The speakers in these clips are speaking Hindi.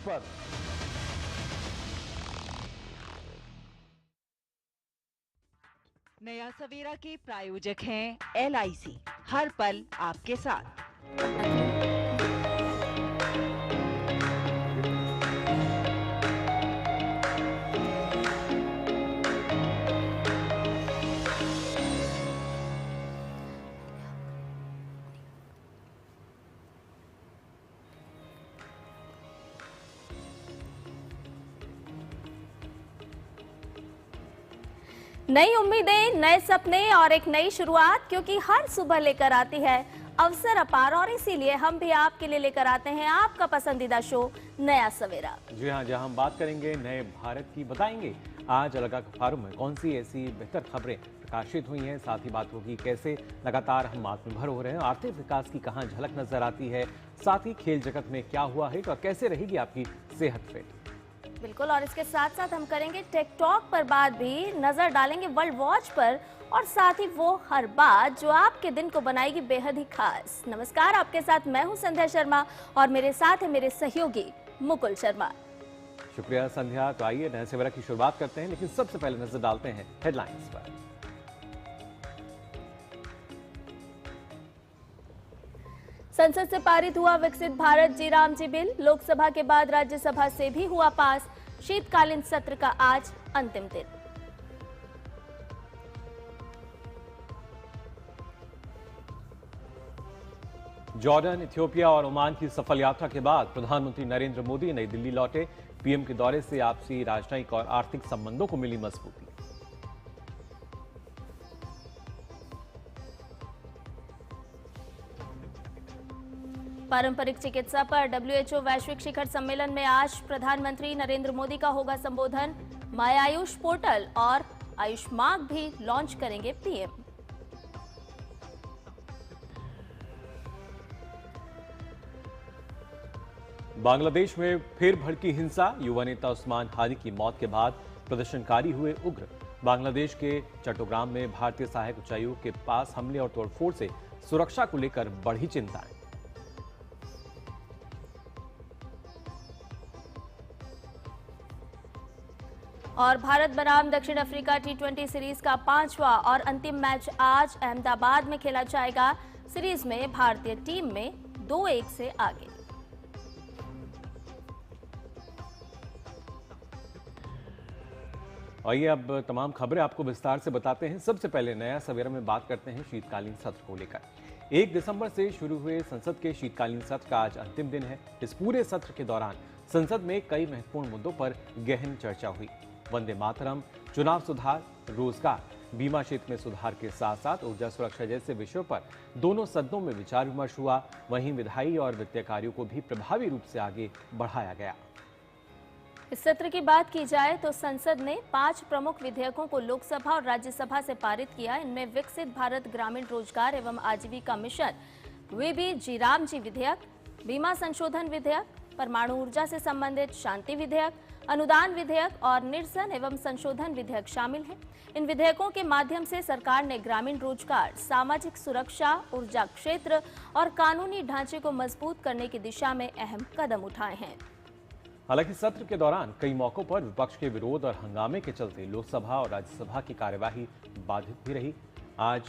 पर नया सवेरा के प्रायोजक हैं LIC, हर पल आपके साथ। नई उम्मीदें, नए सपने और एक नई शुरुआत, क्योंकि हर सुबह लेकर आती है अवसर अपार, और इसीलिए हम भी आपके लिए लेकर आते हैं आपका पसंदीदा शो नया सवेरा। जी हाँ, जहाँ हम बात करेंगे नए भारत की, बताएंगे आज अलग अखबारों में कौन सी ऐसी बेहतर खबरें प्रकाशित हुई हैं। साथ ही बात होगी कैसे लगातार हम आत्मनिर्भर हो रहे हैं, आर्थिक विकास की कहाँ झलक नजर आती है। साथ ही खेल जगत में क्या हुआ है और कैसे रहेगी आपकी सेहत फिट। बिल्कुल, और इसके साथ साथ हम करेंगे टेकटॉक पर बात, भी नजर डालेंगे वर्ल्ड वॉच पर, और साथ ही वो हर बात जो आपके दिन को बनाएगी बेहद ही खास। नमस्कार, आपके साथ मैं हूं संध्या शर्मा और मेरे साथ है मेरे सहयोगी मुकुल शर्मा। शुक्रिया संध्या। तो आइए नए सवेरा की शुरुआत करते हैं, लेकिन सबसे पहले नजर डालते हैं हेडलाइंस पर। संसद से पारित हुआ विकसित भारत जी राम जी बिल, लोकसभा के बाद राज्यसभा से भी हुआ पास। शीतकालीन सत्र का आज अंतिम दिन। जॉर्डन, इथियोपिया और ओमान की सफल यात्रा के बाद प्रधानमंत्री नरेंद्र मोदी नई दिल्ली लौटे। पीएम के दौरे से आपसी राजनयिक और आर्थिक संबंधों को मिली मजबूती। पारंपरिक चिकित्सा पर WHO वैश्विक शिखर सम्मेलन में आज प्रधानमंत्री नरेंद्र मोदी का होगा संबोधन। माय आयुष पोर्टल और आयुष मार्ग भी लॉन्च करेंगे पीएम। बांग्लादेश में फिर भड़की हिंसा, युवा नेता उस्मान हादी की मौत के बाद प्रदर्शनकारी हुए उग्र। बांग्लादेश के चट्टोग्राम में भारतीय सहायक उच्चायुक्त के पास हमले और तोड़फोड़ से सुरक्षा को लेकर बढ़ी चिंताएं। और भारत बनाम दक्षिण अफ्रीका T20 सीरीज का 5वां और अंतिम मैच आज अहमदाबाद में खेला जाएगा। सीरीज में भारतीय टीम में 2-1 से आगे। आइए अब तमाम खबरें आपको विस्तार से बताते हैं। सबसे पहले नया सवेरा में बात करते हैं शीतकालीन सत्र को लेकर। 1 दिसंबर से शुरू हुए संसद के शीतकालीन सत्र का आज अंतिम दिन है। इस पूरे सत्र के दौरान संसद में कई महत्वपूर्ण मुद्दों पर गहन चर्चा हुई। वंदे मातरम, चुनाव सुधार, रोजगार, बीमा क्षेत्र में सुधार के साथ साथ ऊर्जा सुरक्षा जैसे विषयों पर दोनों सदनों में विचार विमर्श हुआ। वहीं विधायी और वित्तीय कार्यों को भी प्रभावी रूप से आगे बढ़ाया गया। इस सत्र की बात की जाए तो संसद ने 5 प्रमुख विधेयकों को लोकसभा और राज्यसभा से पारित किया। इनमें विकसित भारत ग्रामीण रोजगार एवं आजीविका मिशन VB जी राम जी विधेयक, बीमा संशोधन विधेयक, परमाणु ऊर्जा से संबंधित शांति विधेयक, अनुदान विधेयक और निरसन एवं संशोधन विधेयक शामिल हैं। इन विधेयकों के माध्यम से सरकार ने ग्रामीण रोजगार, सामाजिक सुरक्षा, ऊर्जा क्षेत्र और कानूनी ढांचे को मजबूत करने की दिशा में अहम कदम उठाए हैं। हालांकि सत्र के दौरान कई मौकों पर विपक्ष के विरोध और हंगामे के चलते लोकसभा और राज्यसभा की कार्यवाही बाधित भी रही। आज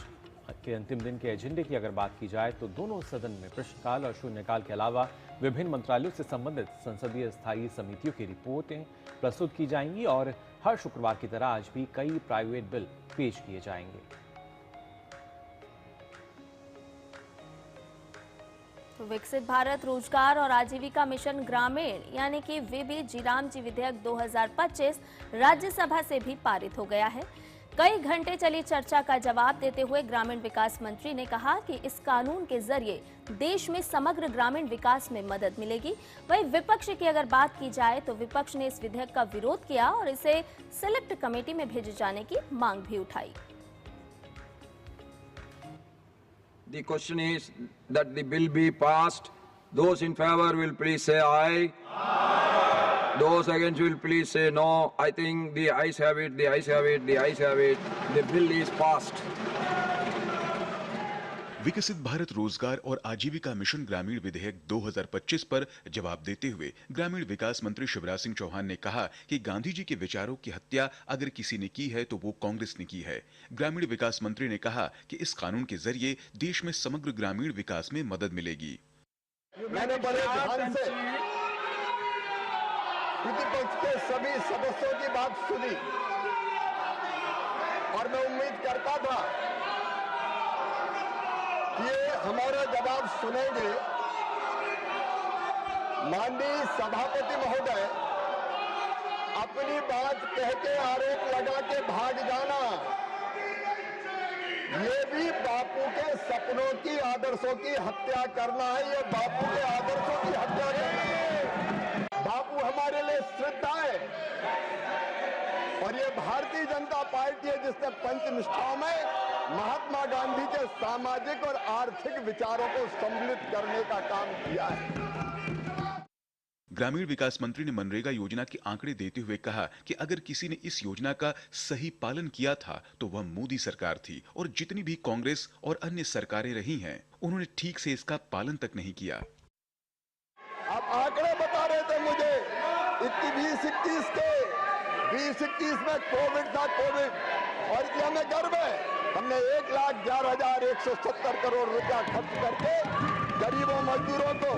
के अंतिम दिन के एजेंडे की अगर बात की जाए तो दोनों सदन में प्रश्नकाल और शून्यकाल के अलावा विभिन्न मंत्रालयों से संबंधित संसदीय स्थायी समितियों की रिपोर्टें प्रस्तुत की जाएंगी और हर शुक्रवार की तरह आज भी कई प्राइवेट बिल पेश किए जाएंगे। तो विकसित भारत रोजगार और आजीविका मिशन ग्रामीण यानी कि VB जी राम जी विधेयक 2025 राज्यसभा से भी पारित हो गया है। कई घंटे चली चर्चा का जवाब देते हुए ग्रामीण विकास मंत्री ने कहा कि इस कानून के जरिए देश में समग्र ग्रामीण विकास में मदद मिलेगी। वहीं विपक्ष की अगर बात की जाए तो विपक्ष ने इस विधेयक का विरोध किया और इसे सिलेक्ट कमेटी में भेजे जाने की मांग भी उठाई। The question is that the bill be passed. Those in favor will please say aye. Aye. Those against will please say no. I think the ayes have it, the ayes have it, the ayes have it. The bill is passed. विकसित भारत रोजगार और आजीविका मिशन ग्रामीण विधेयक 2025 पर जवाब देते हुए ग्रामीण विकास मंत्री शिवराज सिंह चौहान ने कहा कि गांधी जी के विचारों की हत्या अगर किसी ने की है तो वो कांग्रेस ने की है। ग्रामीण विकास मंत्री ने कहा कि इस कानून के जरिए देश में समग्र ग्रामीण विकास में मदद मिलेगी। मैंने बड़े ध्यान से विपक्ष के सभी सदस्यों की बात सुनी और मैं उम्मीद करता था कि ये हमारा जवाब सुनेंगे। माननीय सभापति महोदय, अपनी बात कह के आरोप लगा के भाग जाना, ये भी बापू के सपनों की, आदर्शों की हत्या करना है। ये बापू के आदर्शों की हत्या करना है। बापू हमारे लिए श्रद्धा है और ये भारतीय जनता पार्टी है जिसने पंचनिष्ठाओं में महात्मा गांधी के सामाजिक और आर्थिक विचारों को सम्मिलित करने का काम किया है। ग्रामीण विकास मंत्री ने मनरेगा योजना के आंकड़े देते हुए कहा कि अगर किसी ने इस योजना का सही पालन किया था तो वह मोदी सरकार थी और जितनी भी कांग्रेस और अन्य सरकारें रही हैं, उन्होंने ठीक से इसका पालन तक नहीं किया। आप आंकड़े बता रहे थे मुझे 2021 के 2021 में कोविड था, कोविड, और इसलिए हमें गर्व है। हमने 1,11,170 करोड़ रुपया खर्च करके गरीबों मजदूरों को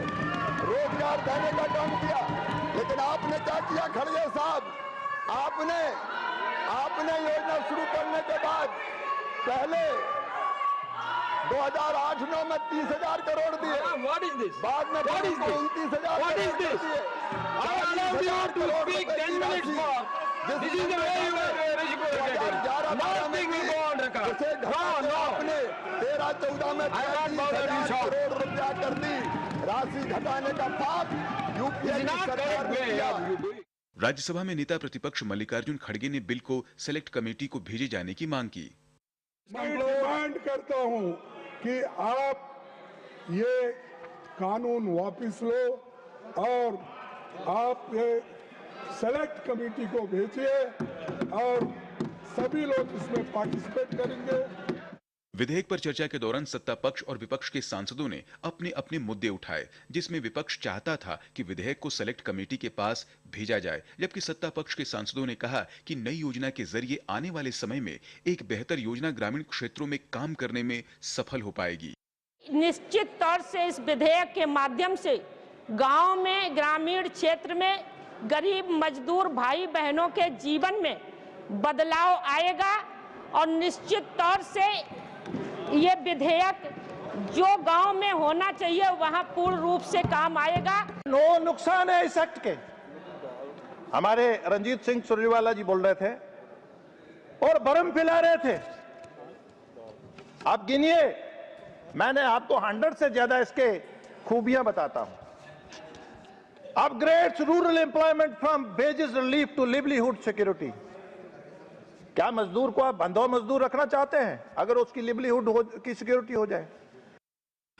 रोजगार देने का काम किया। लेकिन आपने क्या किया खड़गे साहब? आपने योजना शुरू करने के बाद पहले 2008-9 में 30,000 करोड़ दिए, बाद में 29,000 दिए। उसे आपने 13-14 में 30,000 करोड़ रुपया कर दी। राशि घटाने का पाप यूपीए की सरकार ने किया। राज्यसभा में नेता प्रतिपक्ष मल्लिकार्जुन खड़गे ने बिल को सेलेक्ट कमेटी को भेजे जाने की मांग की। मैं डिमांड करता हूं कि आप ये कानून वापस लो और आप ये सेलेक्ट कमेटी को भेजिए और सभी लोग इसमें पार्टिसिपेट करेंगे। विधेयक पर चर्चा के दौरान सत्ता पक्ष और विपक्ष के सांसदों ने अपने अपने मुद्दे उठाए, जिसमें विपक्ष चाहता था कि विधेयक को सेलेक्ट कमेटी के पास भेजा जाए, जबकि सत्ता पक्ष के सांसदों ने कहा कि नई योजना के जरिए आने वाले समय में एक बेहतर योजना ग्रामीण क्षेत्रों में काम करने में सफल हो पाएगी। निश्चित तौर से इस विधेयक के माध्यम से गांव में, ग्रामीण क्षेत्र में गरीब मजदूर भाई बहनों के जीवन में बदलाव आएगा और निश्चित तौर से ये विधेयक जो गांव में होना चाहिए वहां पूर्ण रूप से काम आएगा। नो नुकसान है इस एक्ट के। हमारे रंजीत सिंह सुरजेवाला जी बोल रहे थे और भरम फैला रहे थे। आप गिनिए, मैंने आपको 100 से ज्यादा इसके खूबियां बताता हूं। Upgrades rural employment from wages relief to livelihood security. क्या मजदूर को आप बंधुआ मजदूर रखना चाहते हैं अगर उसकी लिवलीहुड की सिक्योरिटी हो जाए?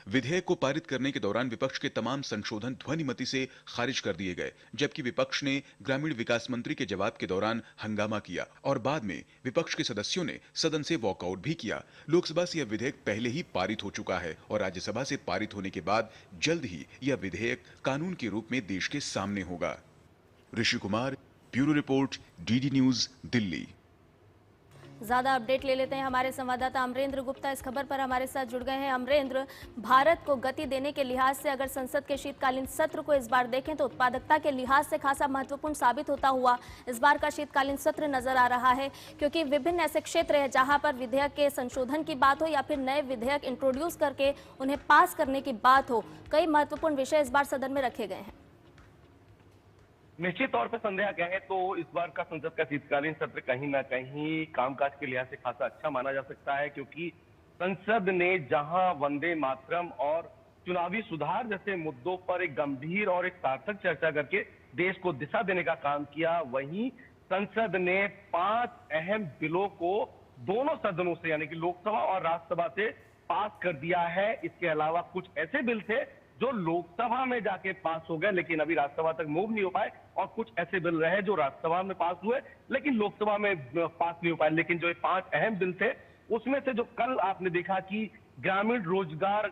विधेयक को पारित करने के दौरान विपक्ष के तमाम संशोधन ध्वनिमति से खारिज कर दिए गए, जबकि विपक्ष ने ग्रामीण विकास मंत्री के जवाब के दौरान हंगामा किया और बाद में विपक्ष के सदस्यों ने सदन से वॉकआउट भी किया। लोकसभा से यह विधेयक पहले ही पारित हो चुका है और राज्यसभा से पारित होने के बाद जल्द ही यह विधेयक कानून के रूप में देश के सामने होगा। Rishi Kumar, bureau report, DD news, Delhi. ज्यादा अपडेट ले लेते हैं। हमारे संवाददाता अमरेंद्र गुप्ता इस खबर पर हमारे साथ जुड़ गए हैं। अमरेंद्र, भारत को गति देने के लिहाज से अगर संसद के शीतकालीन सत्र को इस बार देखें तो उत्पादकता के लिहाज से खासा महत्वपूर्ण साबित होता हुआ इस बार का शीतकालीन सत्र नजर आ रहा है, क्योंकि विभिन्न ऐसे क्षेत्र हैं जहां पर विधेयक के संशोधन की बात हो या फिर नए विधेयक इंट्रोड्यूस करके उन्हें पास करने की बात हो। कई महत्वपूर्ण विषय इस बार सदन में रखे गए हैं। निश्चित तौर पर संध्या कहें तो इस बार का संसद का शीतकालीन सत्र कहीं ना कहीं कामकाज के लिहाज से खासा अच्छा माना जा सकता है, क्योंकि संसद ने जहां वंदे मातरम और चुनावी सुधार जैसे मुद्दों पर एक गंभीर और एक सार्थक चर्चा करके देश को दिशा देने का काम किया, वहीं संसद ने 5 अहम बिलों को दोनों सदनों से यानी कि लोकसभा और राज्यसभा से पास कर दिया है। इसके अलावा कुछ ऐसे बिल थे जो लोकसभा में जाके पास हो गए लेकिन अभी राज्यसभा तक मूव नहीं हो पाए, और कुछ ऐसे बिल रहे जो राज्यसभा में पास हुए लेकिन लोकसभा में पास नहीं हो पाए। लेकिन जो 5 अहम बिल थे उसमें से जो कल आपने देखा कि ग्रामीण रोजगार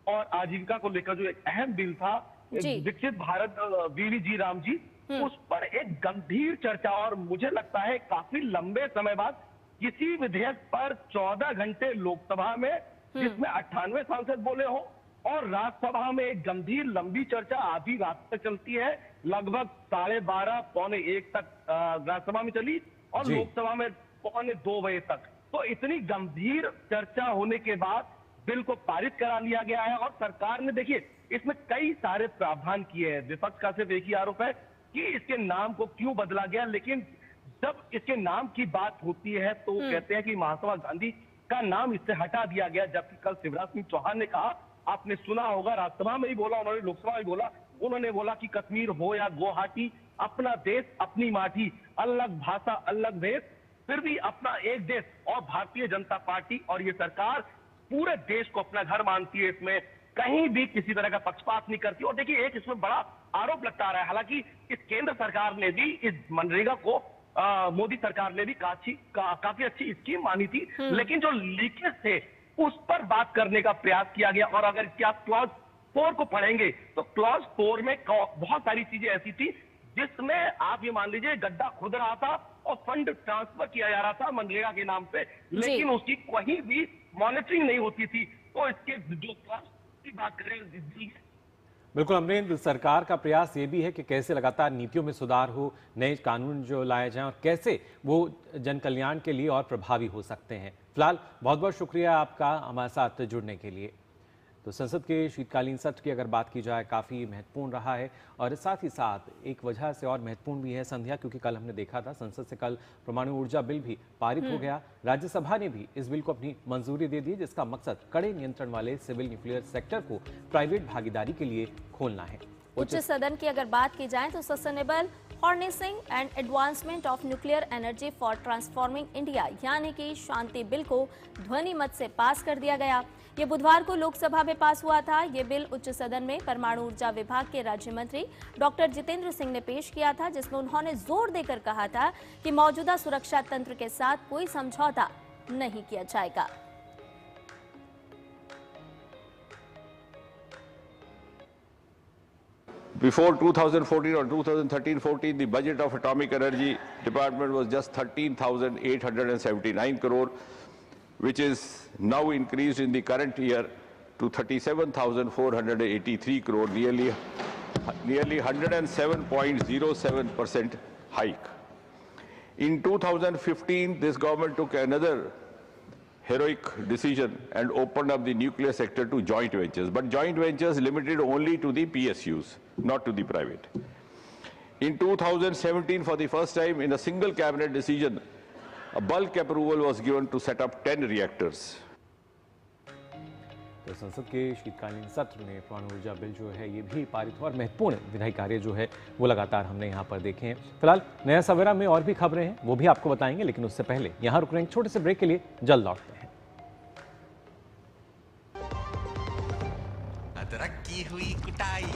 और आजीविका को लेकर जो एक अहम बिल था, विकसित भारत वीवी जी राम जी, उस पर एक गंभीर चर्चा, और मुझे लगता है काफी लंबे समय बाद किसी विधेयक पर 14 घंटे लोकसभा में, जिसमें 98 सांसद बोले हो, और राज्यसभा में एक गंभीर लंबी चर्चा आधी रात तक चलती है, लगभग 12:30 पौने 1 तक राज्यसभा में चली और लोकसभा में पौने 2 बजे तक। तो इतनी गंभीर चर्चा होने के बाद बिल को पारित करा लिया गया है और सरकार ने, देखिए, इसमें कई सारे प्रावधान किए हैं। विपक्ष का सिर्फ एक ही आरोप है कि इसके नाम को क्यों बदला गया, लेकिन जब इसके नाम की बात होती है तो कहते हैं कि महात्मा गांधी का नाम इससे हटा दिया गया, जबकि कल शिवराज सिंह चौहान ने कहा, आपने सुना होगा, राज्यसभा में ही बोला उन्होंने, लोकसभा में बोला, उन्होंने बोला कि कश्मीर हो या गुवाहाटी, अपना देश अपनी माटी, अलग भाषा अलग देश, फिर भी अपना एक देश। और भारतीय जनता पार्टी और ये सरकार पूरे देश को अपना घर मानती है, इसमें कहीं भी किसी तरह का पक्षपात नहीं करती। और देखिए, एक इसमें बड़ा आरोप लगता आ रहा है, हालांकि इस केंद्र सरकार ने भी इस मनरेगा को, मोदी सरकार ने भी काफी अच्छी स्कीम मानी थी, लेकिन जो लीकेज थे उस पर बात करने का प्रयास किया गया। और अगर इसके आप क्लॉज 4 को पढ़ेंगे तो क्लॉज 4 में बहुत सारी चीजें ऐसी थी जिसमें आप ये मान लीजिए गड्ढा खुद रहा था और फंड ट्रांसफर किया जा रहा था मनरेगा के नाम पे, लेकिन उसकी कहीं भी मॉनिटरिंग नहीं होती थी। तो इसके जो की बात करें, बिल्कुल अमरेंद्र, सरकार का प्रयास ये भी है कि कैसे लगातार नीतियों में सुधार हो, नए कानून जो लाए जाएं और कैसे वो जन कल्याण के लिए और प्रभावी हो सकते हैं। फिलहाल बहुत बहुत शुक्रिया आपका हमारे साथ जुड़ने के लिए। तो संसद के शीतकालीन सत्र की अगर बात की जाए, काफ़ी महत्वपूर्ण रहा है और साथ ही साथ एक वजह से और महत्वपूर्ण भी है संध्या, क्योंकि कल हमने देखा था संसद से कल परमाणु ऊर्जा बिल भी पारित हो गया। राज्यसभा ने भी इस बिल को अपनी मंजूरी दे दी, जिसका मकसद कड़े नियंत्रण वाले सिविल न्यूक्लियर सेक्टर को प्राइवेट भागीदारी के लिए खोलना है। उच्च सदन की अगर बात की जाए तो sustainable harnessing and advancement of nuclear energy for transforming India यानी कि शांति बिल को ध्वनि मत से पास कर दिया गया। ये बुधवार को लोकसभा में पास हुआ था। ये बिल उच्च सदन में परमाणु ऊर्जा विभाग के राज्य मंत्री डॉक्टर जितेंद्र सिंह ने पेश किया था, जिसमें उन्होंने जोर देकर कहा था कि मौजूदा सुरक्षा तंत्र के साथ कोई समझौता नहीं किया जाएगा। Before 2014 or 2013-14, the budget of Atomic Energy Department was just 13,879 crore, which is now increased in the current year to 37,483 crore, nearly 107.07% hike. In 2015, this government took another heroic decision and opened up the nuclear sector to joint ventures, but joint ventures limited only to the PSUs, not to the private. In 2017, for the first time in a single cabinet decision, a bulk approval was given to set up 10 reactors. तो संसद के शीतकालीन सत्र में परमाणु ऊर्जा बिल जो है ये भी पारित हुआ और महत्वपूर्ण विधायी कार्य जो है वो लगातार हमने यहाँ पर देखे हैं। फिलहाल नया सवेरा में और भी खबरें हैं, वो भी आपको बताएंगे, लेकिन उससे पहले यहाँ रुक रहे हैं छोटे से ब्रेक के लिए, जल्द लौटते हैं। अदरक की हुई कुटाई,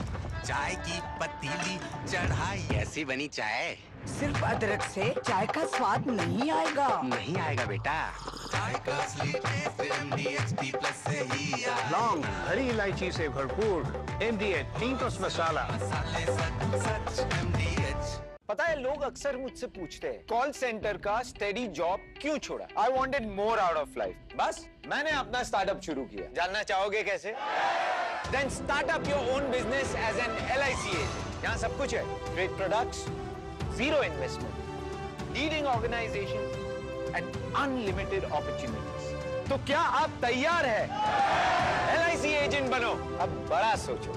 चाय की पतीली चढ़ाई, ऐसी बनी चाय। सिर्फ अदरक से चाय का स्वाद नहीं आएगा। नहीं आएगा बेटा, चाय का असली टेस्ट MDHD+ से ही आएगा। लौंग, हरी इलायची से भरपूर MDH टीम्स मसाला। मसाले सच MDH। पता है, लोग अक्सर मुझसे पूछते हैं कॉल सेंटर का स्टेडी जॉब क्यों छोड़ा। I wanted more out of life, बस मैंने अपना स्टार्टअप शुरू किया। जानना चाहोगे कैसे? Then start up your own business as an LIC agent. यहाँ सब कुछ है, great products, zero investment, leading organization and unlimited opportunities. तो क्या आप तैयार हैं? LIC एजेंट बनो, अब बड़ा सोचो।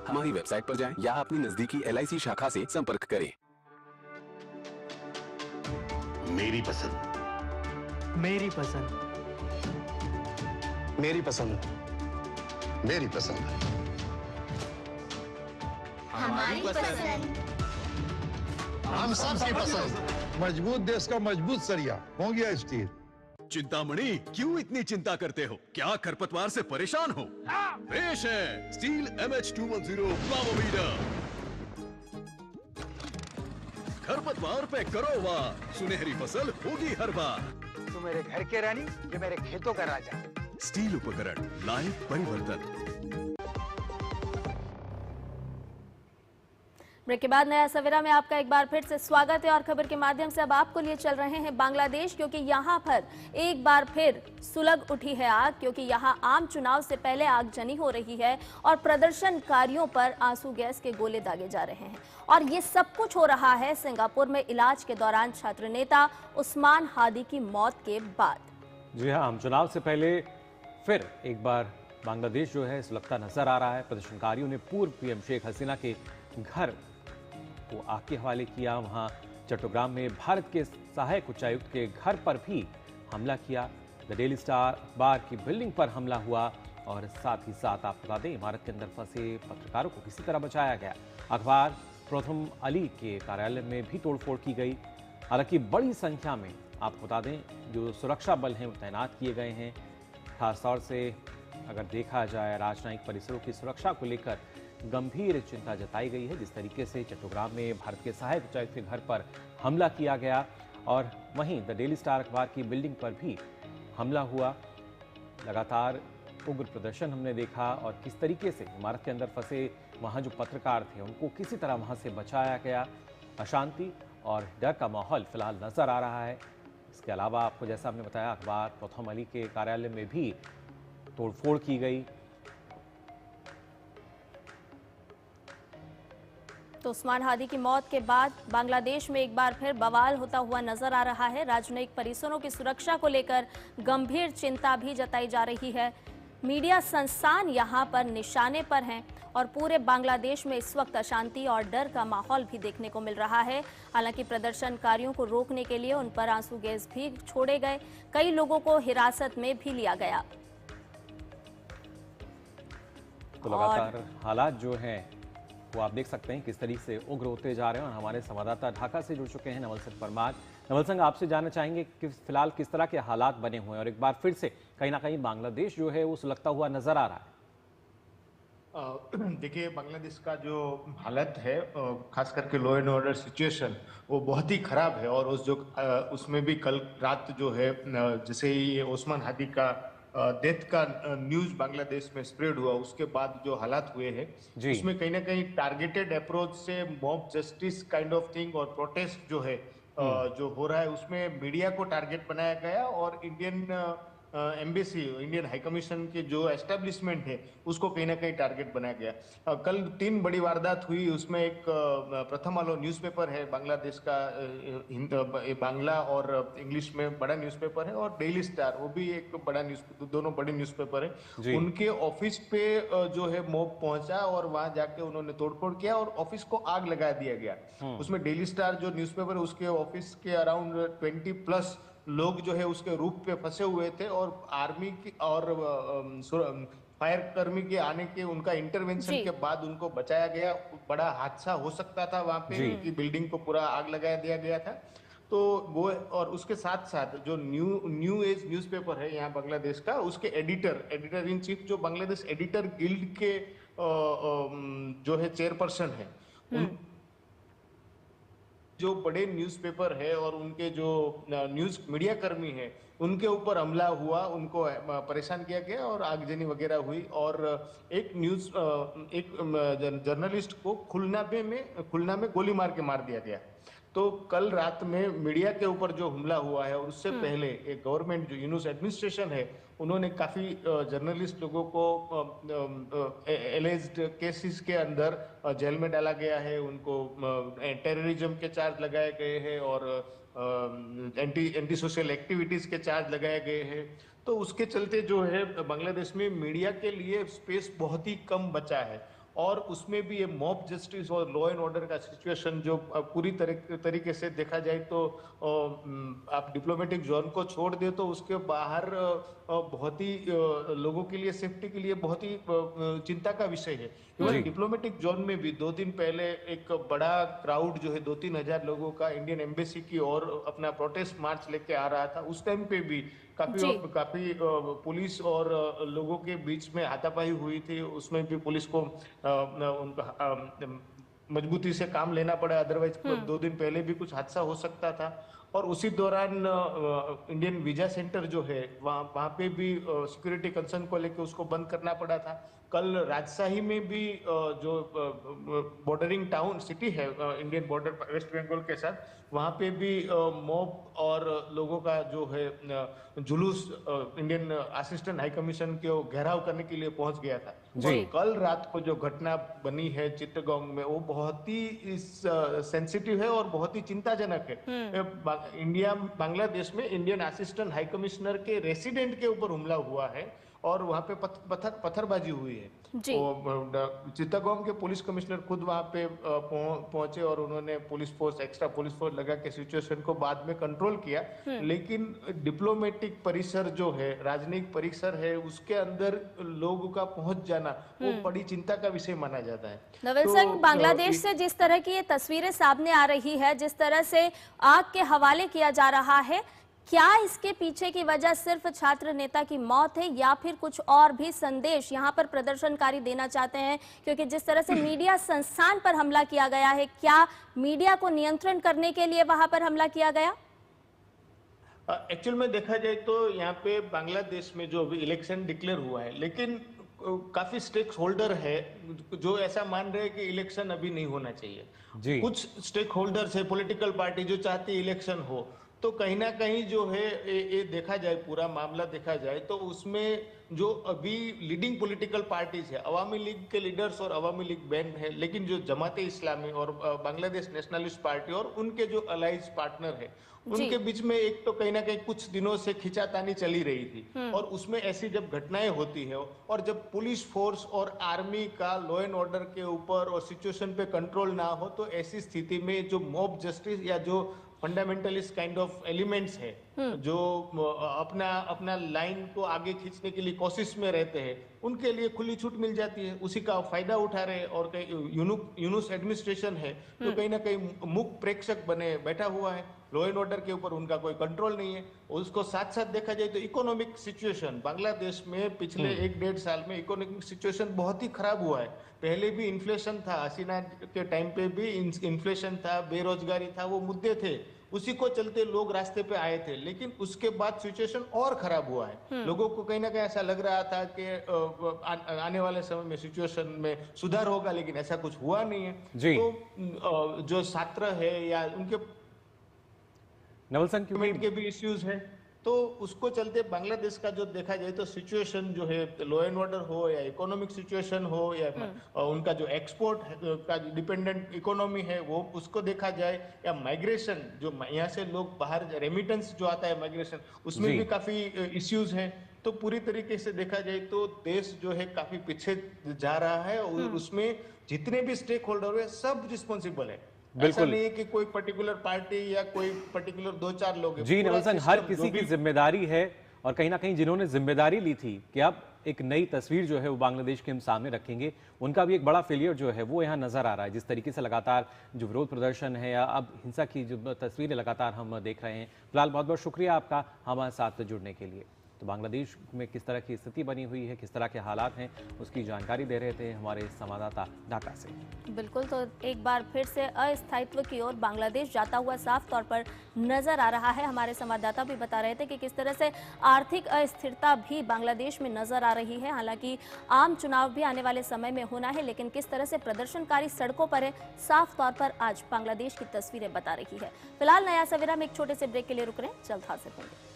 हमारी वेबसाइट पर जाएं या अपनी नजदीकी LIC शाखा से संपर्क करें। मेरी पसंद, मेरी पसंद, मेरी पसंद, मेरी पसंद, हमारी पसंद, हम सबकी पसंद। मजबूत देश का मजबूत सरिया हो गया स्टील। चिंतामणि, क्यों इतनी चिंता करते हो? क्या खरपतवार से परेशान हो? पेश है स्टील MH210 प्लावोमीटर। खरपतवार पे करो वार, सुनहरी फसल होगी हर बार। तू मेरे घर के रानी, ये मेरे खेतों का राजा। स्टील उपकरण लाए परिवर्तन। ब्रेक के बाद नया सवेरा में आपका एक बार फिर से स्वागत है और खबर के माध्यम से अब आपको लिए चल रहे हैं बांग्लादेश, क्योंकि यहां पर एक बार फिर सुलग उठी है आग, क्योंकि यहां आम चुनाव से पहले आगजनी हो रही है और प्रदर्शनकारियों पर आंसू गैस के गोले दागे जा रहे हैं। और ये सब कुछ हो रहा है सिंगापुर में इलाज के दौरान छात्र नेता उस्मान हादी की मौत के बाद। जी हाँ, आम चुनाव से पहले फिर एक बार बांग्लादेश जो है सुलगता नजर आ रहा है। प्रदर्शनकारियों ने पूर्व पीएम शेख हसीना के घर को आग के हवाले किया। वहां चट्टोग्राम में भारत के सहायक उच्चायुक्त के घर पर भी हमला किया। द डेली स्टार अखबार की बिल्डिंग पर हमला हुआ और साथ ही साथ आपको बता दें इमारत के अंदर फंसे पत्रकारों को किसी तरह बचाया गया। अखबार प्रथम अली के कार्यालय में भी तोड़फोड़ की गई। हालांकि बड़ी संख्या में आपको बता दें जो सुरक्षा बल हैं वो तैनात किए गए हैं। खासतौर से अगर देखा जाए राजनयिक परिसरों की सुरक्षा को लेकर गंभीर चिंता जताई गई है। जिस तरीके से चट्टोग्राम में भारत के सहायक उच्चायुक्त के घर पर हमला किया गया और वहीं द डेली स्टार अखबार की बिल्डिंग पर भी हमला हुआ। लगातार उग्र प्रदर्शन हमने देखा और किस तरीके से इमारत के अंदर फंसे वहां जो पत्रकार थे उनको किसी तरह वहां से बचाया गया। अशांति और डर का माहौल फिलहाल नजर आ रहा है। इसके अलावा आपको जैसा हमने बताया अखबार प्रथम अली के कार्यालय में भी तोड़फोड़ की गई। तो उस्मान हादी की मौत के बाद बांग्लादेश में एक बार फिर बवाल होता हुआ नजर आ रहा है। राजनयिक परिसरों की सुरक्षा को लेकर गंभीर चिंता भी जताई जा रही है। मीडिया संस्थान यहां पर निशाने पर हैं और पूरे बांग्लादेश में इस वक्त अशांति और डर का माहौल भी देखने को मिल रहा है। हालांकि प्रदर्शनकारियों को रोकने के लिए उन पर आंसू गैस भी छोड़े गए। कई लोगों को हिरासत में भी लिया गया। तो लगातार हालात जो हैं वो आप देख सकते हैं किस तरीके से उग्र होते जा रहे हैं और हमारे संवाददाता ढाका से जुड़ चुके हैं नवल सिंह परमार। नवल सिंह, आपसे जानना चाहेंगे कि फिलहाल किस तरह के हालात बने हुए हैं और एक बार फिर से कहीं ना कहीं बांग्लादेश जो है वो सुलगता हुआ नजर आ रहा है। देखिए, बांग्लादेश का जो हालत है खास करके लॉ एंड ऑर्डर सिचुएशन वो बहुत ही खराब है और उसमें भी कल रात जो है जैसे ही ये ओस्मान हादी का डेथ का न्यूज बांग्लादेश में स्प्रेड हुआ उसके बाद जो हालात हुए हैं उसमें कहीं ना कहीं टारगेटेड अप्रोच से mob justice kind of thing और प्रोटेस्ट जो है जो हो रहा है उसमें मीडिया को टारगेट बनाया गया और Indian embassy Indian high commission के जो एस्टेब्लिशमेंट है उसको कहीं ना कहीं टारगेट बनाया गया। कल 3 बड़ी वारदात हुई। उसमें एक प्रथम आलो न्यूज़पेपर है बांग्लादेश का, बांग्ला और इंग्लिश में बड़ा न्यूज़पेपर है और डेली स्टार वो भी एक बड़ा दोनों बड़े न्यूज़पेपर है। उनके ऑफिस पे जो है मॉब पहुंचा और वहां जाके उन्होंने तोड़फोड़ किया और ऑफिस को आग लगा दिया गया। उसमें डेली स्टार जो न्यूज़पेपर है उसके ऑफिस के अराउंड 20+ लोग जो है उसके रूफ पे फंसे हुए थे और आर्मी की और फायर कर्मी के आने के उनका इंटरवेंशन के बाद उनको बचाया गया। बड़ा हादसा हो सकता था वहां पे, उनकी बिल्डिंग को पूरा आग लगा दिया गया था। तो वो और उसके साथ साथ जो न्यू एज न्यूज़पेपर है यहाँ बांग्लादेश का, उसके एडिटर इन चीफ जो बांग्लादेश एडिटर गिल्ड के जो है चेयरपर्सन है, जो बड़े न्यूज़पेपर है और उनके जो न्यूज़ मीडिया कर्मी है उनके ऊपर हमला हुआ, उनको परेशान किया गया और आगजनी वगैरह हुई और एक जर्नलिस्ट को खुलना में गोली मार के मार दिया गया। तो कल रात में मीडिया के ऊपर जो हमला हुआ है और उससे पहले एक गवर्नमेंट जो यूनुस एडमिनिस्ट्रेशन है उन्होंने काफी जर्नलिस्ट लोगों को एलिज्ड केसेस के अंदर जेल में डाला गया है, उनको टेररिज्म के चार्ज लगाए गए हैं और एंटी सोशल एक्टिविटीज के चार्ज लगाए गए हैं। तो उसके चलते जो है बांग्लादेश में मीडिया के लिए स्पेस बहुत ही कम बचा है और उसमें भी ये मॉब जस्टिस और लॉ एंड ऑर्डर का सिचुएशन जो पूरी तरीके से देखा जाए तो आप डिप्लोमेटिक जोन को छोड़ दे तो उसके बाहर बहुत ही लोगों के लिए सेफ्टी के लिए बहुत ही चिंता का विषय है। इवन डिप्लोमेटिक जोन में भी 2 दिन पहले एक बड़ा क्राउड जो है 2-3 हजार लोगों का इंडियन एम्बेसी की ओर अपना प्रोटेस्ट मार्च लेके आ रहा था। उस टाइम पे भी काफी पुलिस और लोगों के बीच में हाथापाई हुई थी। उसमें भी पुलिस को मजबूती से काम लेना पड़ा, अदरवाइज 2 दिन पहले भी कुछ हादसा हो सकता था। और उसी दौरान इंडियन वीजा सेंटर जो है वहाँ पे भी सिक्योरिटी कंसर्न को लेकर उसको बंद करना पड़ा था। कल राजशाही में भी जो बॉर्डरिंग टाउन सिटी है इंडियन बॉर्डर वेस्ट बंगाल के साथ, वहाँ पे भी मॉब और लोगों का जो है जुलूस इंडियन असिस्टेंट हाई कमीशन को घेराव करने के लिए पहुंच गया था। और कल रात को जो घटना बनी है चित्तगोंग में, वो बहुत ही सेंसिटिव है और बहुत ही चिंताजनक है। बांग्लादेश में इंडियन असिस्टेंट हाई कमिश्नर के रेसिडेंट के ऊपर हमला हुआ है और वहाँ पे पत्थरबाजी हुई है। चित्तगोंग के पुलिस कमिश्नर खुद वहाँ पे पहुंचे और उन्होंने एक्स्ट्रा पुलिस फोर्स लगा के सिचुएशन को बाद में कंट्रोल किया। लेकिन डिप्लोमेटिक परिसर जो है, राजनयिक परिसर है, उसके अंदर लोगों का पहुंच जाना वो बड़ी चिंता का विषय माना जाता है। नवल सिंह, बांग्लादेश से जिस तरह की ये तस्वीरें सामने आ रही है, जिस तरह से आग के हवाले किया जा रहा है, क्या इसके पीछे की वजह सिर्फ छात्र नेता की मौत है या फिर कुछ और भी संदेश यहाँ पर प्रदर्शनकारी देना चाहते हैं? क्योंकि जिस तरह से मीडिया संस्थान पर हमला किया गया है, क्या मीडिया को नियंत्रण करने के लिए वहां पर हमला किया गया? एक्चुअल में देखा जाए तो यहाँ पे बांग्लादेश में जो अभी इलेक्शन डिक्लेयर हुआ है, लेकिन काफी स्टेक होल्डर है जो ऐसा मान रहे हैं कि इलेक्शन अभी नहीं होना चाहिए। कुछ स्टेक होल्डर्स है, पॉलिटिकल पार्टी जो चाहती है इलेक्शन हो, तो कहीं ना कहीं जो है ये देखा जाए, पूरा मामला देखा जाए तो उसमें जो अभी लीडिंग पॉलिटिकल पार्टीज है, अवामी लीग के लीडर्स और अवामी लीग बैन है, लेकिन जो जमाते इस्लामी और बांग्लादेश नेशनलिस्ट पार्टी और उनके जो अलाइज पार्टनर है, उनके बीच में एक तो कहीं ना कहीं कुछ दिनों से खिंचातानी चली रही थी। और उसमें ऐसी जब घटनाएं होती है और जब पुलिस फोर्स और आर्मी का लॉ एंड ऑर्डर के ऊपर और सिचुएशन पे कंट्रोल ना हो, तो ऐसी स्थिति में जो मॉब जस्टिस या जो फंडामेंटलिस्ट काइंड ऑफ एलिमेंट्स है, जो अपना लाइन को आगे खींचने के लिए कोशिश में रहते हैं, उनके लिए खुली छूट मिल जाती है, उसी का फायदा उठा रहे। और यूनुस एडमिनिस्ट्रेशन है तो कहीं ना कहीं मुख्य प्रेक्षक बने बैठा हुआ है, लॉ एंड ऑर्डर के ऊपर उनका कोई कंट्रोल नहीं है। उसको साथ साथ देखा जाए तो इकोनॉमिक सिचुएशन बांग्लादेश में पिछले 1-1.5 साल में इकोनॉमिक सिचुएशन बहुत ही खराब हुआ है। पहले भी इन्फ्लेशन था, हसीना के टाइम पे भी इन्फ्लेशन था, बेरोजगारी था, वो मुद्दे थे, उसी को चलते लोग रास्ते पे आए थे। लेकिन उसके बाद सिचुएशन और खराब हुआ है। लोगों को कहीं ना कहीं ऐसा लग रहा था कि आने वाले समय में सिचुएशन में सुधार होगा, लेकिन ऐसा कुछ हुआ नहीं है। तो जो छात्र है या उनके नवल सिंह के भी इश्यूज है, तो उसको चलते बांग्लादेश का जो देखा जाए तो सिचुएशन जो है, लॉ एंड ऑर्डर हो या इकोनॉमिक सिचुएशन हो या उनका जो एक्सपोर्ट का डिपेंडेंट इकोनॉमी है वो, उसको देखा जाए, या माइग्रेशन जो यहाँ से लोग बाहर रेमिटेंस जो आता है माइग्रेशन, उसमें भी काफी इश्यूज हैं। तो पूरी तरीके से देखा जाए तो देश जो है काफी पीछे जा रहा है और उसमें जितने भी स्टेक होल्डर है सब रिस्पॉन्सिबल है। ऐसा नहीं है कि कोई पर्टिकुलर पार्टी या कोई पर्टिकुलर 2-4 लोग हैं। जी नवल सिंह, हर किसी की जिम्मेदारी है और कहीं ना कहीं जिन्होंने जिम्मेदारी ली थी कि अब एक नई तस्वीर जो है वो बांग्लादेश के हम सामने रखेंगे, उनका भी एक बड़ा फेलियर जो है वो यहाँ नजर आ रहा है। जिस तरीके से लगातार जो विरोध प्रदर्शन है या अब हिंसा की जो तस्वीरें लगातार हम देख रहे हैं। फिलहाल बहुत बहुत शुक्रिया आपका हमारे साथ जुड़ने के लिए। तो बांग्लादेश में किस तरह की स्थिति बनी हुई है, किस तरह के हालात हैं, उसकी जानकारी दे रहे थे हमारे संवाददाता ढाका से। बिल्कुल, तो एक बार फिर से अस्थायित्व की ओर बांग्लादेश जाता हुआ साफ तौर पर नजर आ रहा है। हमारे संवाददाता भी बता रहे थे कि किस तरह से आर्थिक अस्थिरता भी बांग्लादेश में नजर आ रही है। हालांकि आम चुनाव भी आने वाले समय में होना है, लेकिन किस तरह से प्रदर्शनकारी सड़कों पर है, साफ तौर पर आज बांग्लादेश की तस्वीरें बता रही है। फिलहाल नया सवेरा में एक छोटे से ब्रेक के लिए रुक रहे हैं, जल्द हाजिर होंगे।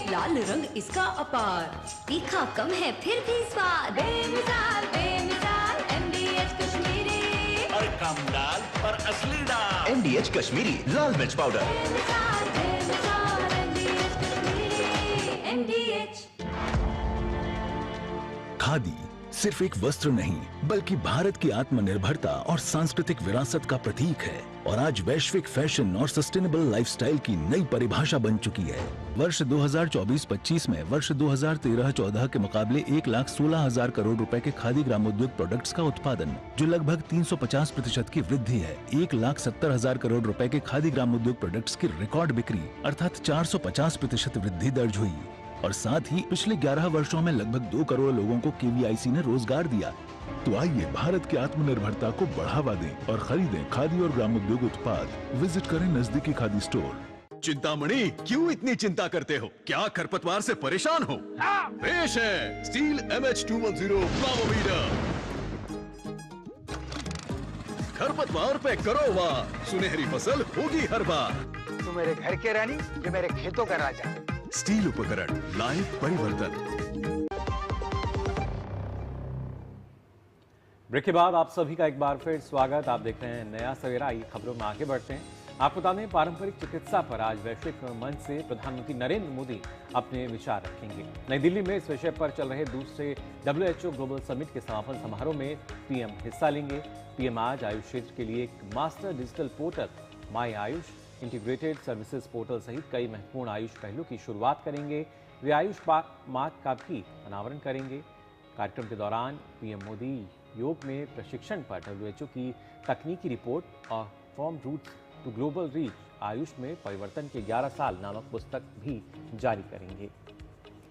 लाल रंग इसका अपार, तीखा कम है फिर भी स्वाद, बेमिसाल बेमिसाल MDH कश्मीरी, और कम दाल पर असली दाल। MDH कश्मीरी लाल मिर्च पाउडर। बेमिसाल बेमिसाल MDH कश्मीरी, MDH। खादी सिर्फ एक वस्त्र नहीं बल्कि भारत की आत्मनिर्भरता और सांस्कृतिक विरासत का प्रतीक है और आज वैश्विक फैशन और सस्टेनेबल लाइफस्टाइल की नई परिभाषा बन चुकी है। वर्ष 2024-25 में वर्ष 2013-14 के मुकाबले 1,16,000 करोड़ रुपए के खादी ग्रामोद्योग प्रोडक्ट्स का उत्पादन, जो लगभग 350% की वृद्धि है। 1,70,000 करोड़ रुपए के खादी ग्रामोद्योग प्रोडक्ट्स की रिकॉर्ड बिक्री अर्थात 450% वृद्धि दर्ज हुई। और साथ ही पिछले 11 वर्षों में लगभग 2 करोड़ लोगों को केवीआईसी ने रोजगार दिया। तो आइए भारत की आत्मनिर्भरता को बढ़ावा दें और खरीदें खादी और ग्रामोद्योग उत्पाद। विजिट करें नजदीकी खादी स्टोर। चिंतामणि, क्यों इतनी चिंता करते हो? क्या खरपतवार से परेशान हो? पेश है स्टील MH210 प्लावोमीटर। खरपतवार पे करो वार, सुनहरी फसल होगी हर बार। तू मेरे घर के रानी, ये मेरे खेतों का राजा। स्टील उपकरण लाए परिवर्तन। ब्रेक के बाद आप सभी का एक बार फिर स्वागत। आप देख रहे हैं नया सवेरा। आइए खबरों में आगे बढ़ते हैं। आपको बता दें, पारंपरिक चिकित्सा पर आज वैश्विक मंच से प्रधानमंत्री नरेंद्र मोदी अपने विचार रखेंगे। नई दिल्ली में इस विषय पर चल रहे दूसरे WHO ग्लोबल समिट के समापन समारोह में पीएम हिस्सा लेंगे। पीएम आज आयुष क्षेत्र के लिए एक master digital portal my Ayush, integrated services portal सहित कई महत्वपूर्ण आयुष पहलों की शुरुआत करेंगे। वे आयुष मार्ग का भी अनावरण करेंगे। कार्यक्रम के दौरान पीएम मोदी योग में प्रशिक्षण पर WHO की तकनीकी रिपोर्ट और from roots to global reach AYUSH में परिवर्तन के 11 साल नामक पुस्तक भी जारी करेंगे।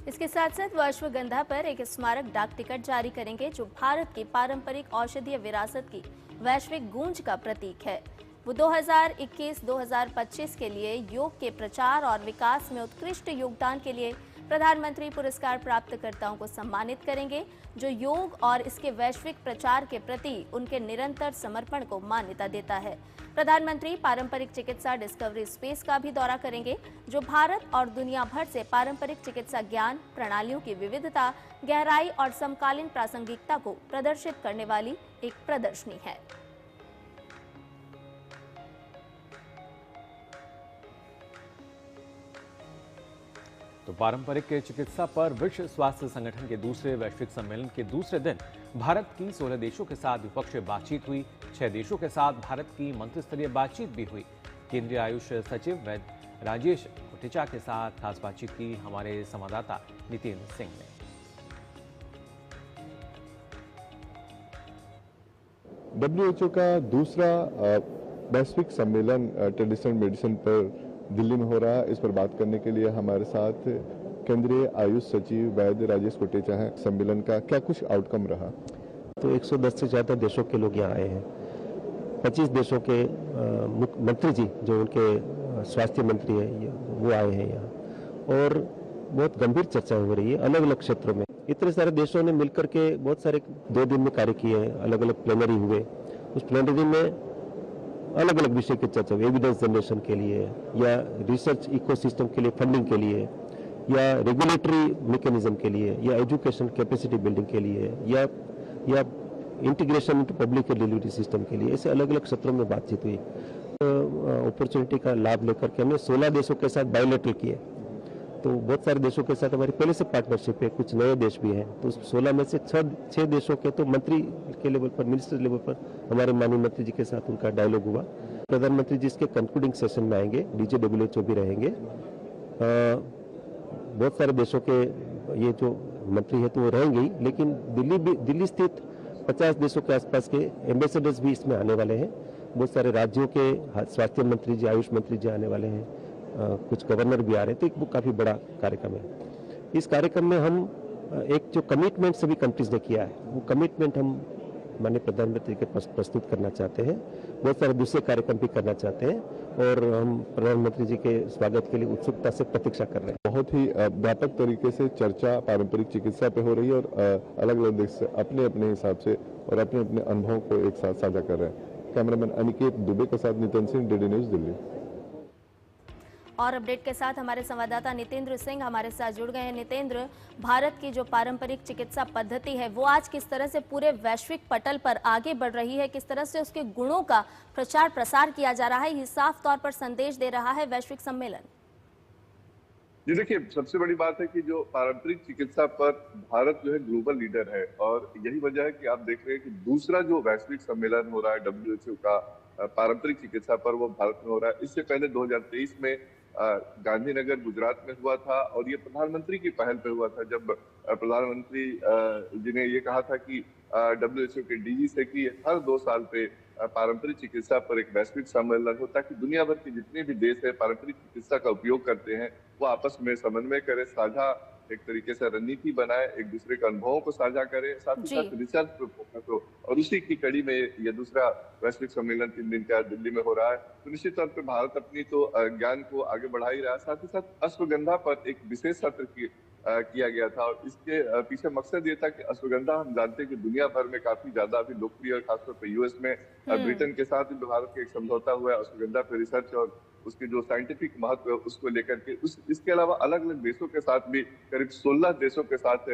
इसके साथ साथ अश्वगंधा पर एक स्मारक डाक टिकट जारी करेंगे, जो भारत की पारंपरिक औषधीय विरासत की वैश्विक गूंज का प्रतीक है। वो 2021-2025 के लिए योग के प्रचार और विकास में उत्कृष्ट योगदान के लिए प्रधानमंत्री पुरस्कार प्राप्तकर्ताओं को सम्मानित करेंगे, जो योग और इसके वैश्विक प्रचार के प्रति उनके निरंतर समर्पण को मान्यता देता है। प्रधानमंत्री पारंपरिक चिकित्सा डिस्कवरी स्पेस का भी दौरा करेंगे, जो भारत और दुनिया भर से पारंपरिक चिकित्सा ज्ञान प्रणालियों की विविधता, गहराई और समकालीन प्रासंगिकता को प्रदर्शित करने वाली एक प्रदर्शनी है। तो पारंपरिक चिकित्सा पर विश्व स्वास्थ्य संगठन के दूसरे वैश्विक सम्मेलन के दूसरे दिन भारत की 16 देशों के साथ द्विपक्षीय बातचीत हुई। 6 देशों के साथ भारत की मंत्रिस्तरीय बातचीत भी हुई। केंद्रीय आयुष सचिव वैद्य राजेश कोटेचा के साथ खास बातचीत की हमारे संवाददाता नितेंद्र सिंह ने। WHO का दूसरा वैश्विक सम्मेलन ट्रेडिशनल मेडिसिन पर दिल्ली में हो रहा है। इस पर बात करने के लिए हमारे साथ केंद्रीय आयुष सचिव वैद्य राजेश कोटेचा हैं। सम्मेलन का क्या कुछ आउटकम रहा? तो 110 से ज़्यादा देशों के लोग यहाँ आए हैं। 25 देशों के मंत्री जी, जो उनके स्वास्थ्य मंत्री हैं, वो आए हैं यहाँ, और बहुत गंभीर चर्चा हो रही है अलग अलग क्षेत्रों में। इतने सारे देशों ने मिलकर के बहुत सारे 2 दिन में कार्य किए हैं, अलग अलग प्लेनरी हुए। उस प्लेनरी में अलग अलग विषय की चर्चा, एविडेंस जनरेशन के लिए या रिसर्च इकोसिस्टम के लिए फंडिंग के लिए या रेगुलेटरी मैकेनिज्म के लिए या एजुकेशन कैपेसिटी बिल्डिंग के लिए या integration into public delivery system के लिए, ऐसे अलग अलग क्षेत्रों में बातचीत हुई। अपॉर्चुनिटी का लाभ लेकर के हमने 16 देशों के साथ बायोलेटरल किए। तो बहुत सारे देशों के साथ हमारी पहले से पार्टनरशिप है, कुछ नए देश भी हैं। तो 16 में से 6 देशों के तो मंत्री के लेवल पर, मिनिस्टर लेवल पर हमारे माननीय मंत्री जी के साथ उनका डायलॉग हुआ। प्रधानमंत्री जी इसके कंक्लूडिंग सेशन में आएंगे, डीजे WHO भी रहेंगे। बहुत सारे देशों के ये जो मंत्री है तो वो रहेंगे ही, लेकिन दिल्ली स्थित 50 देशों के आसपास के एम्बेसडर्स भी इसमें आने वाले हैं। बहुत सारे राज्यों के स्वास्थ्य मंत्री जी, आयुष मंत्री जी आने वाले हैं, कुछ गवर्नर भी आ रहे थे। वो काफी बड़ा कार्यक्रम है। इस कार्यक्रम में हम एक जो कमिटमेंट सभी कंट्रीज ने किया है, वो कमिटमेंट हम माननीय प्रधानमंत्री के पास प्रस्तुत करना चाहते हैं। बहुत सारे दूसरे कार्यक्रम भी करना चाहते हैं और हम प्रधानमंत्री जी के स्वागत के लिए उत्सुकता से प्रतीक्षा कर रहे हैं। बहुत ही व्यापक तरीके से चर्चा पारंपरिक चिकित्सा पे हो रही है और अलग अलग देश से अपने अपने हिसाब से और अपने अपने अनुभवों को एक साथ साझा कर रहे हैं। कैमरामैन अनिकेत दुबे के साथ नितिन सिंह, DD न्यूज, दिल्ली। और अपडेट के साथ हमारे संवाददाता नितेंद्र सिंह हमारे साथ जुड़ गए हैं। नितेंद्र, भारत की जो पारंपरिक चिकित्सा पद्धति है वो आज किस तरह से पूरे वैश्विक पटल पर आगे बढ़ रही है, किस तरह से उसके गुणों का प्रचार प्रसार किया जा रहा है, ये साफ तौर पर संदेश दे रहा है वैश्विक सम्मेलन? जी देखिए, सबसे बड़ी बात है कि जो पारंपरिक चिकित्सा पर भारत जो है ग्लोबल लीडर है और यही वजह है कि आप देख रहे हैं कि दूसरा जो वैश्विक सम्मेलन हो रहा है WHO का पारंपरिक चिकित्सा पर, वो भारत में हो रहा है। इससे पहले 2023 में गांधीनगर गुजरात में हुआ था और ये प्रधानमंत्री की पहल पे हुआ था, जब प्रधानमंत्री जी ने ये कहा था कि WHO के DG से कि हर 2 साल पे पारंपरिक चिकित्सा पर एक वैश्विक सम्मेलन हो, ताकि दुनिया भर के जितने भी देश है पारंपरिक चिकित्सा का उपयोग करते हैं वो आपस में समन्वय करें, साझा एक तरीके से रणनीति बनाए, एक दूसरे के अनुभवों को साझा करें, साथ ही साथ रिसर्च पर फोकस हो। और उसी की कड़ी में ये दूसरा वैश्विक सम्मेलन 3 दिन का दिल्ली में हो रहा है। तो निश्चित तौर पर भारत अपनी तो ज्ञान को आगे बढ़ा ही रहा है, साथ ही साथ अश्वगंधा पर एक विशेष सत्र किया गया था। और इसके पीछे मकसद ये था कि अश्वगंधा हम जानते हैं कि दुनिया भर में काफी ज्यादा अभी लोकप्रिय, खासतौर पर यूएस में, ब्रिटेन के साथ भी भारत का एक समझौता हुआ है अश्वगंधा पर रिसर्च और उसके जो साइंटिफिक महत्व है उसको लेकर के। इसके अलावा अलग अलग देशों के साथ भी करीब 16 देशों के साथ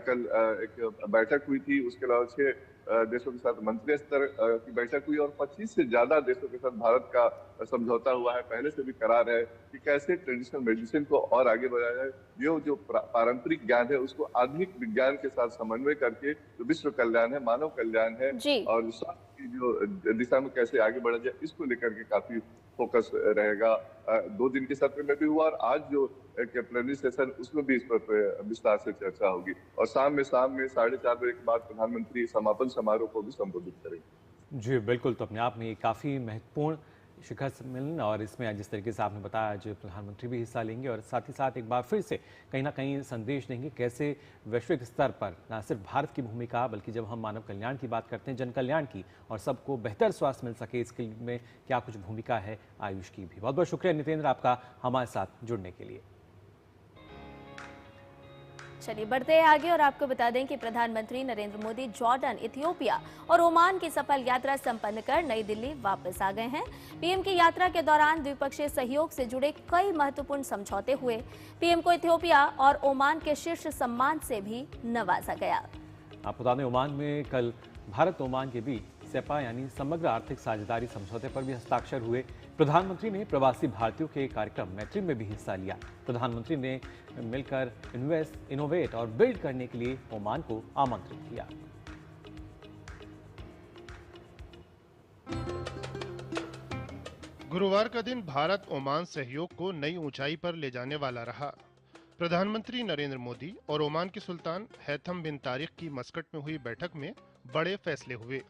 कल एक बैठक हुई थी। उसके अलावा 6 देशों के साथ मंत्री स्तर की बैठक हुई और 25 से ज्यादा देशों के साथ भारत का समझौता हुआ है। पहले से भी करार है कि कैसे ट्रेडिशनल मेडिसिन को और आगे बढ़ाया जाए, जो पारंपरिक ज्ञान है उसको आधुनिक विज्ञान के साथ समन्वय करके जो विश्व कल्याण है, मानव कल्याण है और स्वास्थ्य की जो दिशा में कैसे आगे बढ़ा जाए, इसको लेकर के काफी फोकस रहेगा। 2 दिन के सत्र में भी हुआ और आज जो प्लेनरी सेशन उसमें भी इस पर विस्तार से चर्चा होगी। और शाम में 4:30 बजे के बाद प्रधानमंत्री समापन समारोह को भी संबोधित करेंगे। जी बिल्कुल, तो अपने आप में काफ़ी महत्वपूर्ण शिखर सम्मेलन और इसमें जिस तरीके से आपने बताया आज प्रधानमंत्री भी हिस्सा लेंगे और साथ ही साथ एक बार फिर से कहीं ना कहीं संदेश देंगे कैसे वैश्विक स्तर पर न सिर्फ भारत की भूमिका बल्कि जब हम मानव कल्याण की बात करते हैं, जन कल्याण की और सबको बेहतर स्वास्थ्य मिल सके इसके में क्या कुछ भूमिका है आयुष की भी। बहुत बहुत शुक्रिया नितेंद्र आपका हमारे साथ जुड़ने के लिए। चलिए बढ़ते हैं आगे और आपको बता दें कि प्रधानमंत्री नरेंद्र मोदी जॉर्डन, इथियोपिया और ओमान की सफल यात्रा संपन्न कर नई दिल्ली वापस आ गए हैं। पीएम की यात्रा के दौरान द्विपक्षीय सहयोग से जुड़े कई महत्वपूर्ण समझौते हुए। पीएम को इथियोपिया और ओमान के शीर्ष सम्मान से भी नवाजा गया। आपको बता दें ओमान में कल भारत ओमान के बीच सेपा यानी समग्र आर्थिक साझेदारी समझौते पर भी हस्ताक्षर हुए। प्रधानमंत्री ने प्रवासी भारतीयों के कार्यक्रम मैत्री में भी हिस्सा लिया। प्रधानमंत्री ने मिलकर इन्वेस्ट, इनोवेट और बिल्ड करने के लिए ओमान को आमंत्रित किया। गुरुवार का दिन भारत ओमान सहयोग को नई ऊंचाई पर ले जाने वाला रहा। प्रधानमंत्री नरेंद्र मोदी और ओमान के सुल्तान हैथम बिन तारिक की मस्कट में हुई बैठक में बड़े फैसले हुए।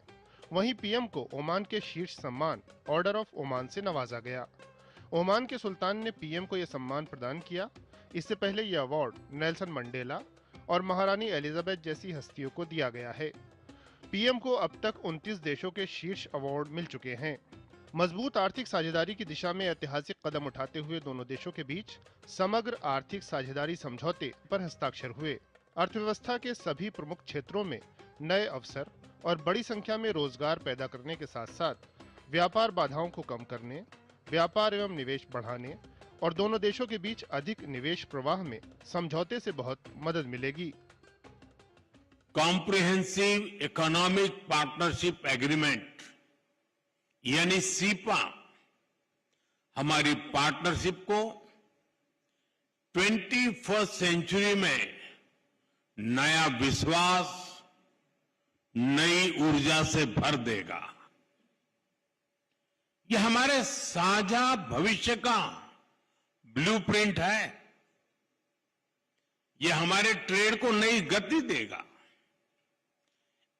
वहीं पीएम को ओमान के शीर्ष सम्मान ऑर्डर ऑफ ओमान से नवाजा गया। ओमान के सुल्तान ने पीएम को यह सम्मान प्रदान किया। इससे पहले यह अवार्ड नेल्सन मंडेला और महारानी एलिजाबेथ जैसी हस्तियों को दिया गया है। पीएम को अब तक 29 देशों के शीर्ष अवार्ड मिल चुके हैं। मजबूत आर्थिक साझेदारी की दिशा में ऐतिहासिक कदम उठाते हुए दोनों देशों के बीच समग्र आर्थिक साझेदारी समझौते पर हस्ताक्षर हुए। अर्थव्यवस्था के सभी प्रमुख क्षेत्रों में नए अवसर और बड़ी संख्या में रोजगार पैदा करने के साथ साथ व्यापार बाधाओं को कम करने, व्यापार एवं निवेश बढ़ाने और दोनों देशों के बीच अधिक निवेश प्रवाह में समझौते से बहुत मदद मिलेगी। कॉम्प्रिहेंसिव इकोनॉमिक पार्टनरशिप एग्रीमेंट यानी सीपा हमारी पार्टनरशिप को 21वीं सेंचुरी में नया विश्वास, नई ऊर्जा से भर देगा। यह हमारे साझा भविष्य का ब्लूप्रिंट है। यह हमारे ट्रेड को नई गति देगा,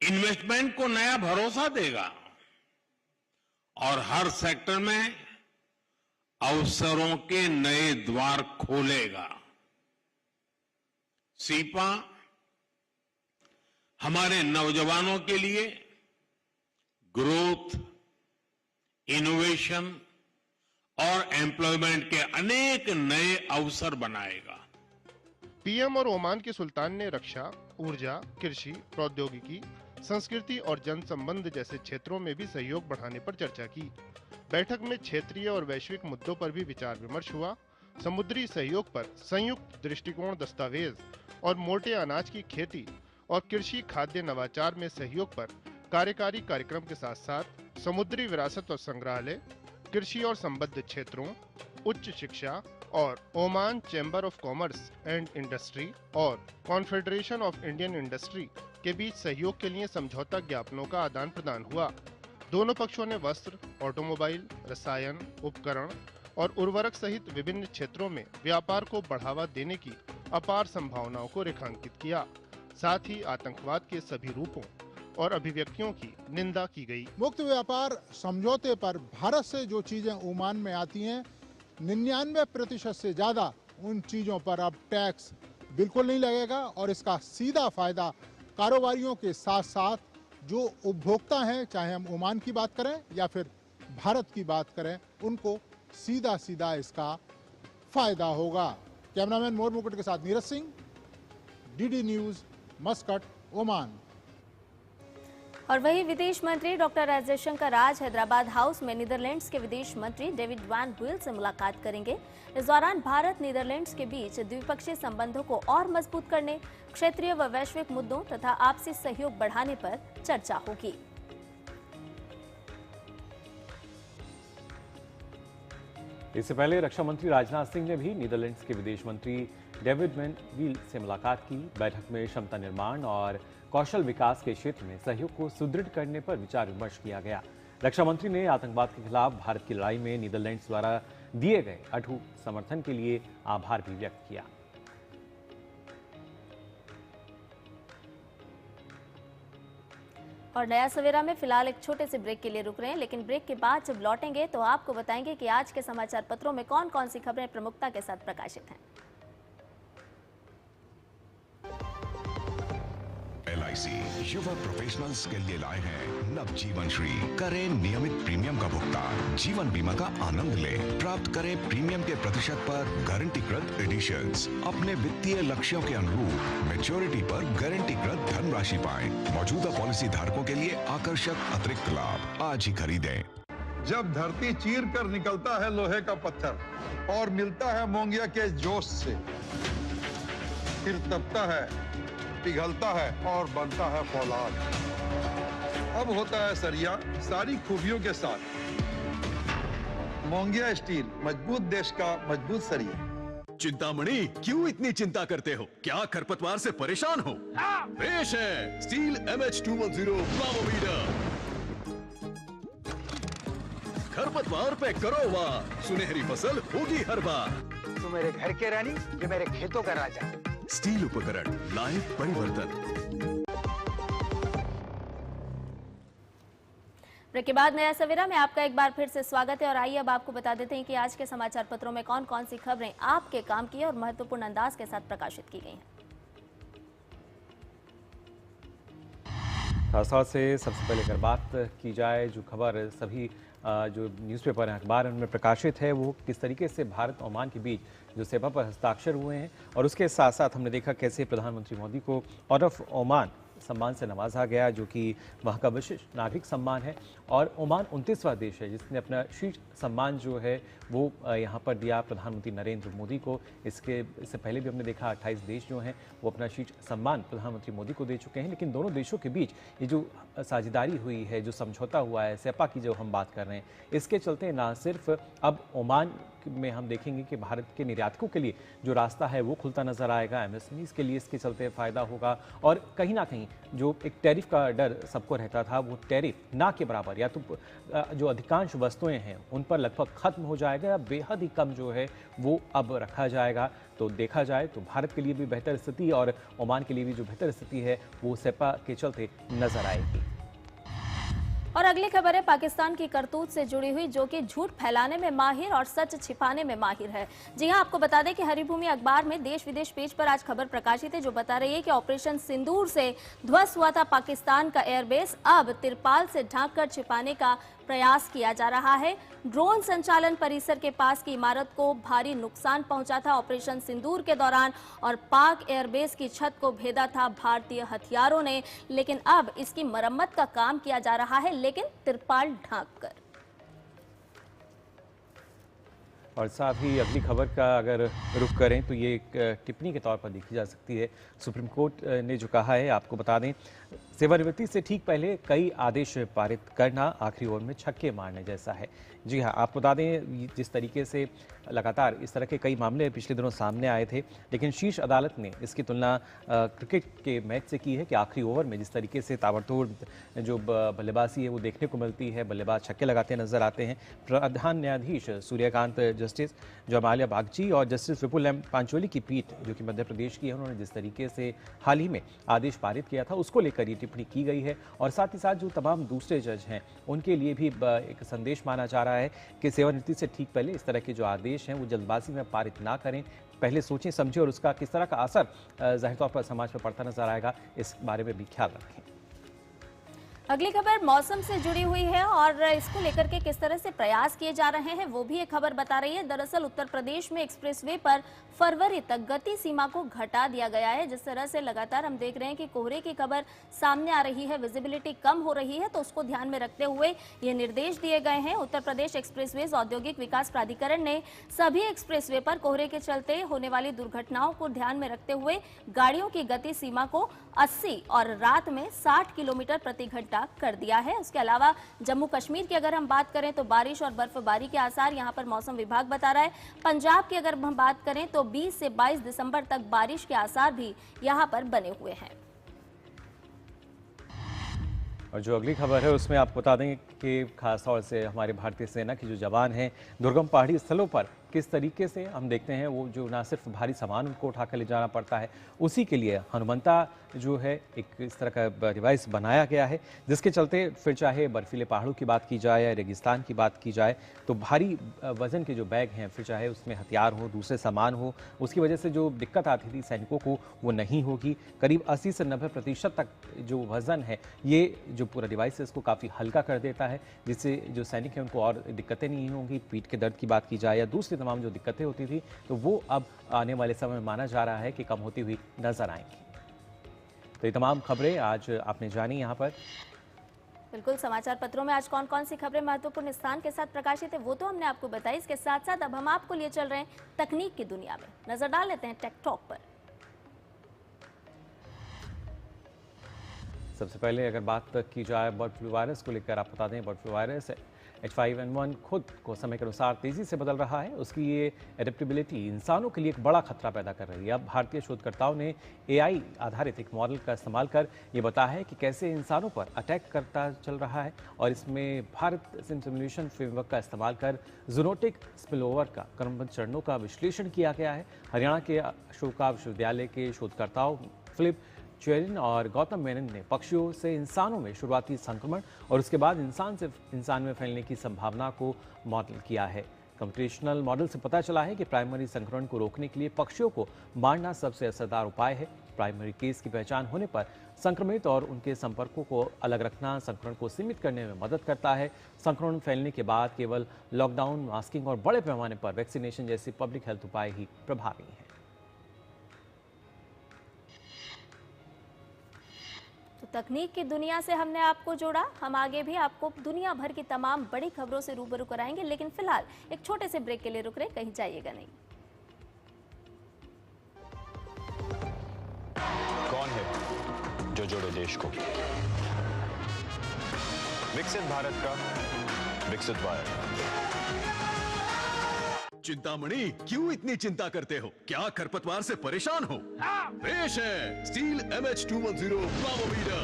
इन्वेस्टमेंट को नया भरोसा देगा और हर सेक्टर में अवसरों के नए द्वार खोलेगा। सीपा हमारे नौजवानों के लिए ग्रोथ, इनोवेशन और एम्प्लॉयमेंट के अनेक नए अवसर बनाएगा। पीएम और ओमान के सुल्तान ने रक्षा, ऊर्जा, कृषि, प्रौद्योगिकी, संस्कृति और जन संबंध जैसे क्षेत्रों में भी सहयोग बढ़ाने पर चर्चा की। बैठक में क्षेत्रीय और वैश्विक मुद्दों पर भी विचार विमर्श हुआ। समुद्री सहयोग पर संयुक्त दृष्टिकोण दस्तावेज और मोटे अनाज की खेती और कृषि खाद्य नवाचार में सहयोग पर कार्यकारी कार्यक्रम के साथ साथ समुद्री विरासत और संग्रहालय, कृषि और संबद्ध क्षेत्रों, उच्च शिक्षा और Oman chamber of commerce and industry और कॉन्फेडरेशन ऑफ इंडियन इंडस्ट्री के बीच सहयोग के लिए समझौता ज्ञापनों का आदान प्रदान हुआ। दोनों पक्षों ने वस्त्र, ऑटोमोबाइल, रसायन, उपकरण और उर्वरक सहित विभिन्न क्षेत्रों में व्यापार को बढ़ावा देने की अपार संभावनाओं को रेखांकित किया। साथ ही आतंकवाद के सभी रूपों और अभिव्यक्तियों की निंदा की गई। मुक्त व्यापार समझौते पर भारत से जो चीजें ओमान में आती हैं 99% से ज्यादा उन चीजों पर अब टैक्स बिल्कुल नहीं लगेगा और इसका सीधा फायदा कारोबारियों के साथ साथ जो उपभोक्ता हैं, चाहे हम ओमान की बात करें या फिर भारत की बात करें, उनको सीधा सीधा इसका फायदा होगा। कैमरामैन मोर मुकुट के साथ Neeraj Singh, DD news, Muscat, Oman. और वही विदेश मंत्री डॉक्टर एस जयशंकर आज हैदराबाद हाउस में नीदरलैंड्स के विदेश मंत्री डेविड वैन बुयल से मुलाकात करेंगे। इस दौरान भारत नीदरलैंड्स के बीच द्विपक्षीय संबंधों को और मजबूत करने, क्षेत्रीय व वैश्विक मुद्दों तथा आपसी सहयोग बढ़ाने पर चर्चा होगी। इससे पहले रक्षा मंत्री राजनाथ सिंह ने भी नीदरलैंड्स के विदेश मंत्री डेविड वैन बुयल से मुलाकात की। बैठक में क्षमता निर्माण और कौशल विकास के क्षेत्र में सहयोग को सुदृढ़ करने पर विचार विमर्श किया गया। रक्षा मंत्री ने आतंकवाद के खिलाफ भारत की लड़ाई में नीदरलैंड्स द्वारा दिए गए अटूट समर्थन के लिए आभार भी व्यक्त किया। और नया सवेरा में फिलहाल एक छोटे से ब्रेक के लिए रुक रहे हैं, लेकिन ब्रेक के बाद जब लौटेंगे तो आपको बताएंगे कि आज के समाचार पत्रों में कौन कौन सी खबरें प्रमुखता के साथ प्रकाशित हैं। LIC युवा प्रोफेशनल्स के लिए लाए हैं नव जीवन श्री। करें नियमित प्रीमियम का भुगतान, जीवन बीमा का आनंद लें, प्राप्त करें प्रीमियम के प्रतिशत पर गारंटीकृत एडिशंस। अपने वित्तीय लक्ष्यों के अनुरूप मैच्योरिटी पर गारंटीकृत धनराशि पाएं। मौजूदा पॉलिसी धारकों के लिए आकर्षक अतिरिक्त लाभ आज ही खरीदें। जब धरती चीर कर निकलता है लोहे का पत्थर और मिलता है मोंगिया के जोश से, फिर तपता है, पिघलता है और बनता है फौलाद। अब होता है सरिया सारी खूबियों के साथ। मोंगिया स्टील, मजबूत देश का मजबूत सरिया। चिंतामणि, क्यों इतनी चिंता करते हो? क्या खरपतवार से परेशान हो? पेश है स्टील MH210 प्लामोमीटर। खरपतवार पे करो वार, सुनहरी फसल होगी हर बार। तू मेरे घर के रानी, ये मेरे खेतों का राजा। स्टील उपकरण लाए परिवर्तन। ब्रेक के बाद नया सवेरा में आपका एक बार फिर से स्वागत है और आइए अब आपको बता देते हैं कि आज के समाचार पत्रों में कौन कौन सी खबरें आपके काम की और महत्वपूर्ण अंदाज के साथ प्रकाशित की गई हैं। खासतौर से सबसे पहले अगर बात की जाए, जो खबर सभी जो न्यूज़पेपर हैं, अखबार उनमें प्रकाशित है, वो किस तरीके से भारत ओमान के बीच जो सेपा पर हस्ताक्षर हुए हैं और उसके साथ साथ हमने देखा कैसे प्रधानमंत्री मोदी को ऑर्डर ऑफ ओमान सम्मान से नवाजा गया, जो कि वहाँ का विशिष्ट नागरिक सम्मान है। और ओमान 29वां देश है जिसने अपना शीर्ष सम्मान जो है वो यहाँ पर दिया प्रधानमंत्री नरेंद्र मोदी को। इससे पहले भी हमने देखा 28 देश जो हैं वो अपना शीर्ष सम्मान प्रधानमंत्री मोदी को दे चुके हैं। लेकिन दोनों देशों के बीच ये जो साझेदारी हुई है, जो समझौता हुआ है, सेपा की जो हम बात कर रहे हैं, इसके चलते ना सिर्फ अब ओमान में हम देखेंगे कि भारत के निर्यातकों के लिए जो रास्ता है वो खुलता नजर आएगा, MSMEs के लिए इसके चलते फ़ायदा होगा। और कहीं ना कहीं जो एक टैरिफ का डर सबको रहता था, वो टैरिफ ना के बराबर या तो जो अधिकांश वस्तुएं हैं उन पर लगभग खत्म हो जाएगा या बेहद ही कम जो है वो अब रखा जाएगा। तो देखा जाए तो भारत के लिए भी बेहतर स्थिति और ओमान के लिए भी जो बेहतर स्थिति है वो सेपा के चलते नजर आएगी। और अगली खबर है पाकिस्तान की करतूत से जुड़ी हुई, जो कि झूठ फैलाने में माहिर और सच छिपाने में माहिर है। जी हां, आपको बता दें कि हरिभूमि अखबार में देश विदेश पेज पर आज खबर प्रकाशित है जो बता रही है कि ऑपरेशन सिंदूर से ध्वस्त हुआ था पाकिस्तान का एयरबेस, अब तिरपाल से ढककर छिपाने का प्रयास किया जा रहा है। ड्रोन संचालन परिसर के पास की इमारत को भारी नुकसान पहुंचा था ऑपरेशन सिंदूर के दौरान और पाक एयरबेस की छत को भेदा था भारतीय हथियारों ने, लेकिन अब इसकी मरम्मत का काम किया जा रहा है, लेकिन तिरपाल ढककर। और साथ ही अगली खबर का अगर रुख करें तो ये एक टिप्पणी के तौर पर देखी जा सकती है। सुप्रीम कोर्ट ने जो कहा है, आपको बता दें, सेवानिवृत्ति से ठीक पहले कई आदेश पारित करना आखिरी ओवर में छक्के मारने जैसा है। जी हाँ, आपको बता दें जिस तरीके से लगातार इस तरह के कई मामले पिछले दिनों सामने आए थे, लेकिन शीर्ष अदालत ने इसकी तुलना क्रिकेट के मैच से की है कि आखिरी ओवर में जिस तरीके से ताबड़तोड़ जो बल्लेबाजी है वो देखने को मिलती है, बल्लेबाज छक्के लगाते नजर आते हैं। प्रधान न्यायाधीश सूर्यकांत, जस्टिस जमालिया बागची और जस्टिस विपुल एम पांचोली की पीठ जो कि मध्य प्रदेश की है, उन्होंने जिस तरीके से हाल ही में आदेश पारित किया था उसको लेकर ये टिप्पणी की गई है और साथ ही साथ जो तमाम दूसरे जज हैं उनके लिए भी एक संदेश माना जा रहा है कि सेवानिवृत्ति से ठीक पहले इस तरह के जो आदेश हैं वो जल्दबाजी में पारित ना करें, पहले सोचें समझें और उसका किस तरह का असर जाहिर तौर पर समाज पर पड़ता नजर आएगा, इस बारे में भी ख्याल रखें। अगली खबर मौसम से जुड़ी हुई है और इसको लेकर के किस तरह से प्रयास किए जा रहे हैं वो भी एक खबर बता रही है। दरअसल उत्तर प्रदेश में एक्सप्रेसवे पर फरवरी तक गति सीमा को घटा दिया गया है। जिस तरह से लगातार हम देख रहे हैं कि कोहरे की खबर सामने आ रही है, विजिबिलिटी कम हो रही है, तो उसको ध्यान में रखते हुए ये निर्देश दिए गए हैं। उत्तर प्रदेश एक्सप्रेसवेज औद्योगिक विकास प्राधिकरण ने सभी एक्सप्रेसवे पर कोहरे के चलते होने वाली दुर्घटनाओं को ध्यान में रखते हुए गाड़ियों की गति सीमा को 80 और रात में 60 किलोमीटर प्रति घंटा कर दिया है। उसके अलावा जम्मू कश्मीर की अगर हम बात करें तो बारिश और बर्फबारी के आसार यहां पर मौसम विभाग बता रहा है। पंजाब की अगर हम बात करें तो 20 से 22 दिसंबर तक बारिश के आसार भी यहां पर बने हुए हैं। और जो अगली खबर है उसमें आपको बता दें कि खासतौर से हमारे भारतीय सेना के जो जवान हैं दुर्गम पहाड़ी स्थलों पर किस तरीके से हम देखते हैं वो जो ना सिर्फ भारी सामान उनको उठाकर ले जाना पड़ता है, उसी के लिए हनुमंता जो है एक इस तरह का डिवाइस बनाया गया है जिसके चलते फिर चाहे बर्फीले पहाड़ों की बात की जाए या रेगिस्तान की बात की जाए तो भारी वजन के जो बैग हैं फिर चाहे उसमें हथियार हो, दूसरे सामान हो, उसकी वजह से जो दिक्कत आती थी सैनिकों को वो नहीं होगी। करीब 80 से 90% तक जो वजन है ये जो पूरा डिवाइस है इसको काफ़ी हल्का कर देता है, जिससे जो सैनिक हैं उनको और दिक्कतें नहीं होंगी। पीठ के दर्द की बात की जाए या दूसरी तमाम जो दिक्कतें होती थी तो वो अब आने वाले समय में माना जा रहा है कि कम होती हुई नजर आएंगी। तो ये तमाम खबरें आज आपने जानी यहाँ पर। बिल्कुल, समाचार पत्रों में आज कौन कौन सी खबरें महत्वपूर्ण स्थान के साथ प्रकाशित है वो तो हमने आपको बताई। इसके साथ साथ अब हम आपको लिए चल रहे हैं तकनीक की दुनिया में। नजर डाल लेते हैं टेक टॉक पर। सबसे पहले अगर बात की जाए बर्ड फ्लू वायरस को लेकर, आप बता दें बर्ड फ्लू वायरस H5N1 खुद को समय के अनुसार तेजी से बदल रहा है। उसकी ये एडेप्टेबिलिटी इंसानों के लिए एक बड़ा खतरा पैदा कर रही है। अब भारतीय शोधकर्ताओं ने AI आधारित एक मॉडल का इस्तेमाल कर ये बताया है कि कैसे इंसानों पर अटैक करता चल रहा है और इसमें भारत सिमुलेशन फ्रेमवर्क का इस्तेमाल कर जूनोटिक स्पिलओवर का क्रमबद्ध चरणों का विश्लेषण किया गया है। हरियाणा के अशोका विश्वविद्यालय के शोधकर्ताओं फिलिप चेरिन और गौतम मेनन ने पक्षियों से इंसानों में शुरुआती संक्रमण और उसके बाद इंसान से इंसान में फैलने की संभावना को मॉडल किया है। कंप्यूटेशनल मॉडल से पता चला है कि प्राइमरी संक्रमण को रोकने के लिए पक्षियों को मारना सबसे असरदार उपाय है। प्राइमरी केस की पहचान होने पर संक्रमित और उनके संपर्कों को अलग रखना संक्रमण को सीमित करने में मदद करता है। संक्रमण फैलने के बाद केवल लॉकडाउन, मास्किंग और बड़े पैमाने पर वैक्सीनेशन जैसे पब्लिक हेल्थ उपाय ही प्रभावी हैं। तकनीक की दुनिया से हमने आपको जोड़ा। हम आगे भी आपको दुनिया भर की तमाम बड़ी खबरों से रूबरू कराएंगे, लेकिन फिलहाल एक छोटे से ब्रेक के लिए रुक रहे, कहीं जाइएगा नहीं। कौन है जो जोड़े देश को? विकसित भारत का विकसित वायर। चिंतामणि, क्यों इतनी चिंता करते हो? क्या खरपतवार से परेशान हो? पेश है स्टील MH210 प्लामोमीटर।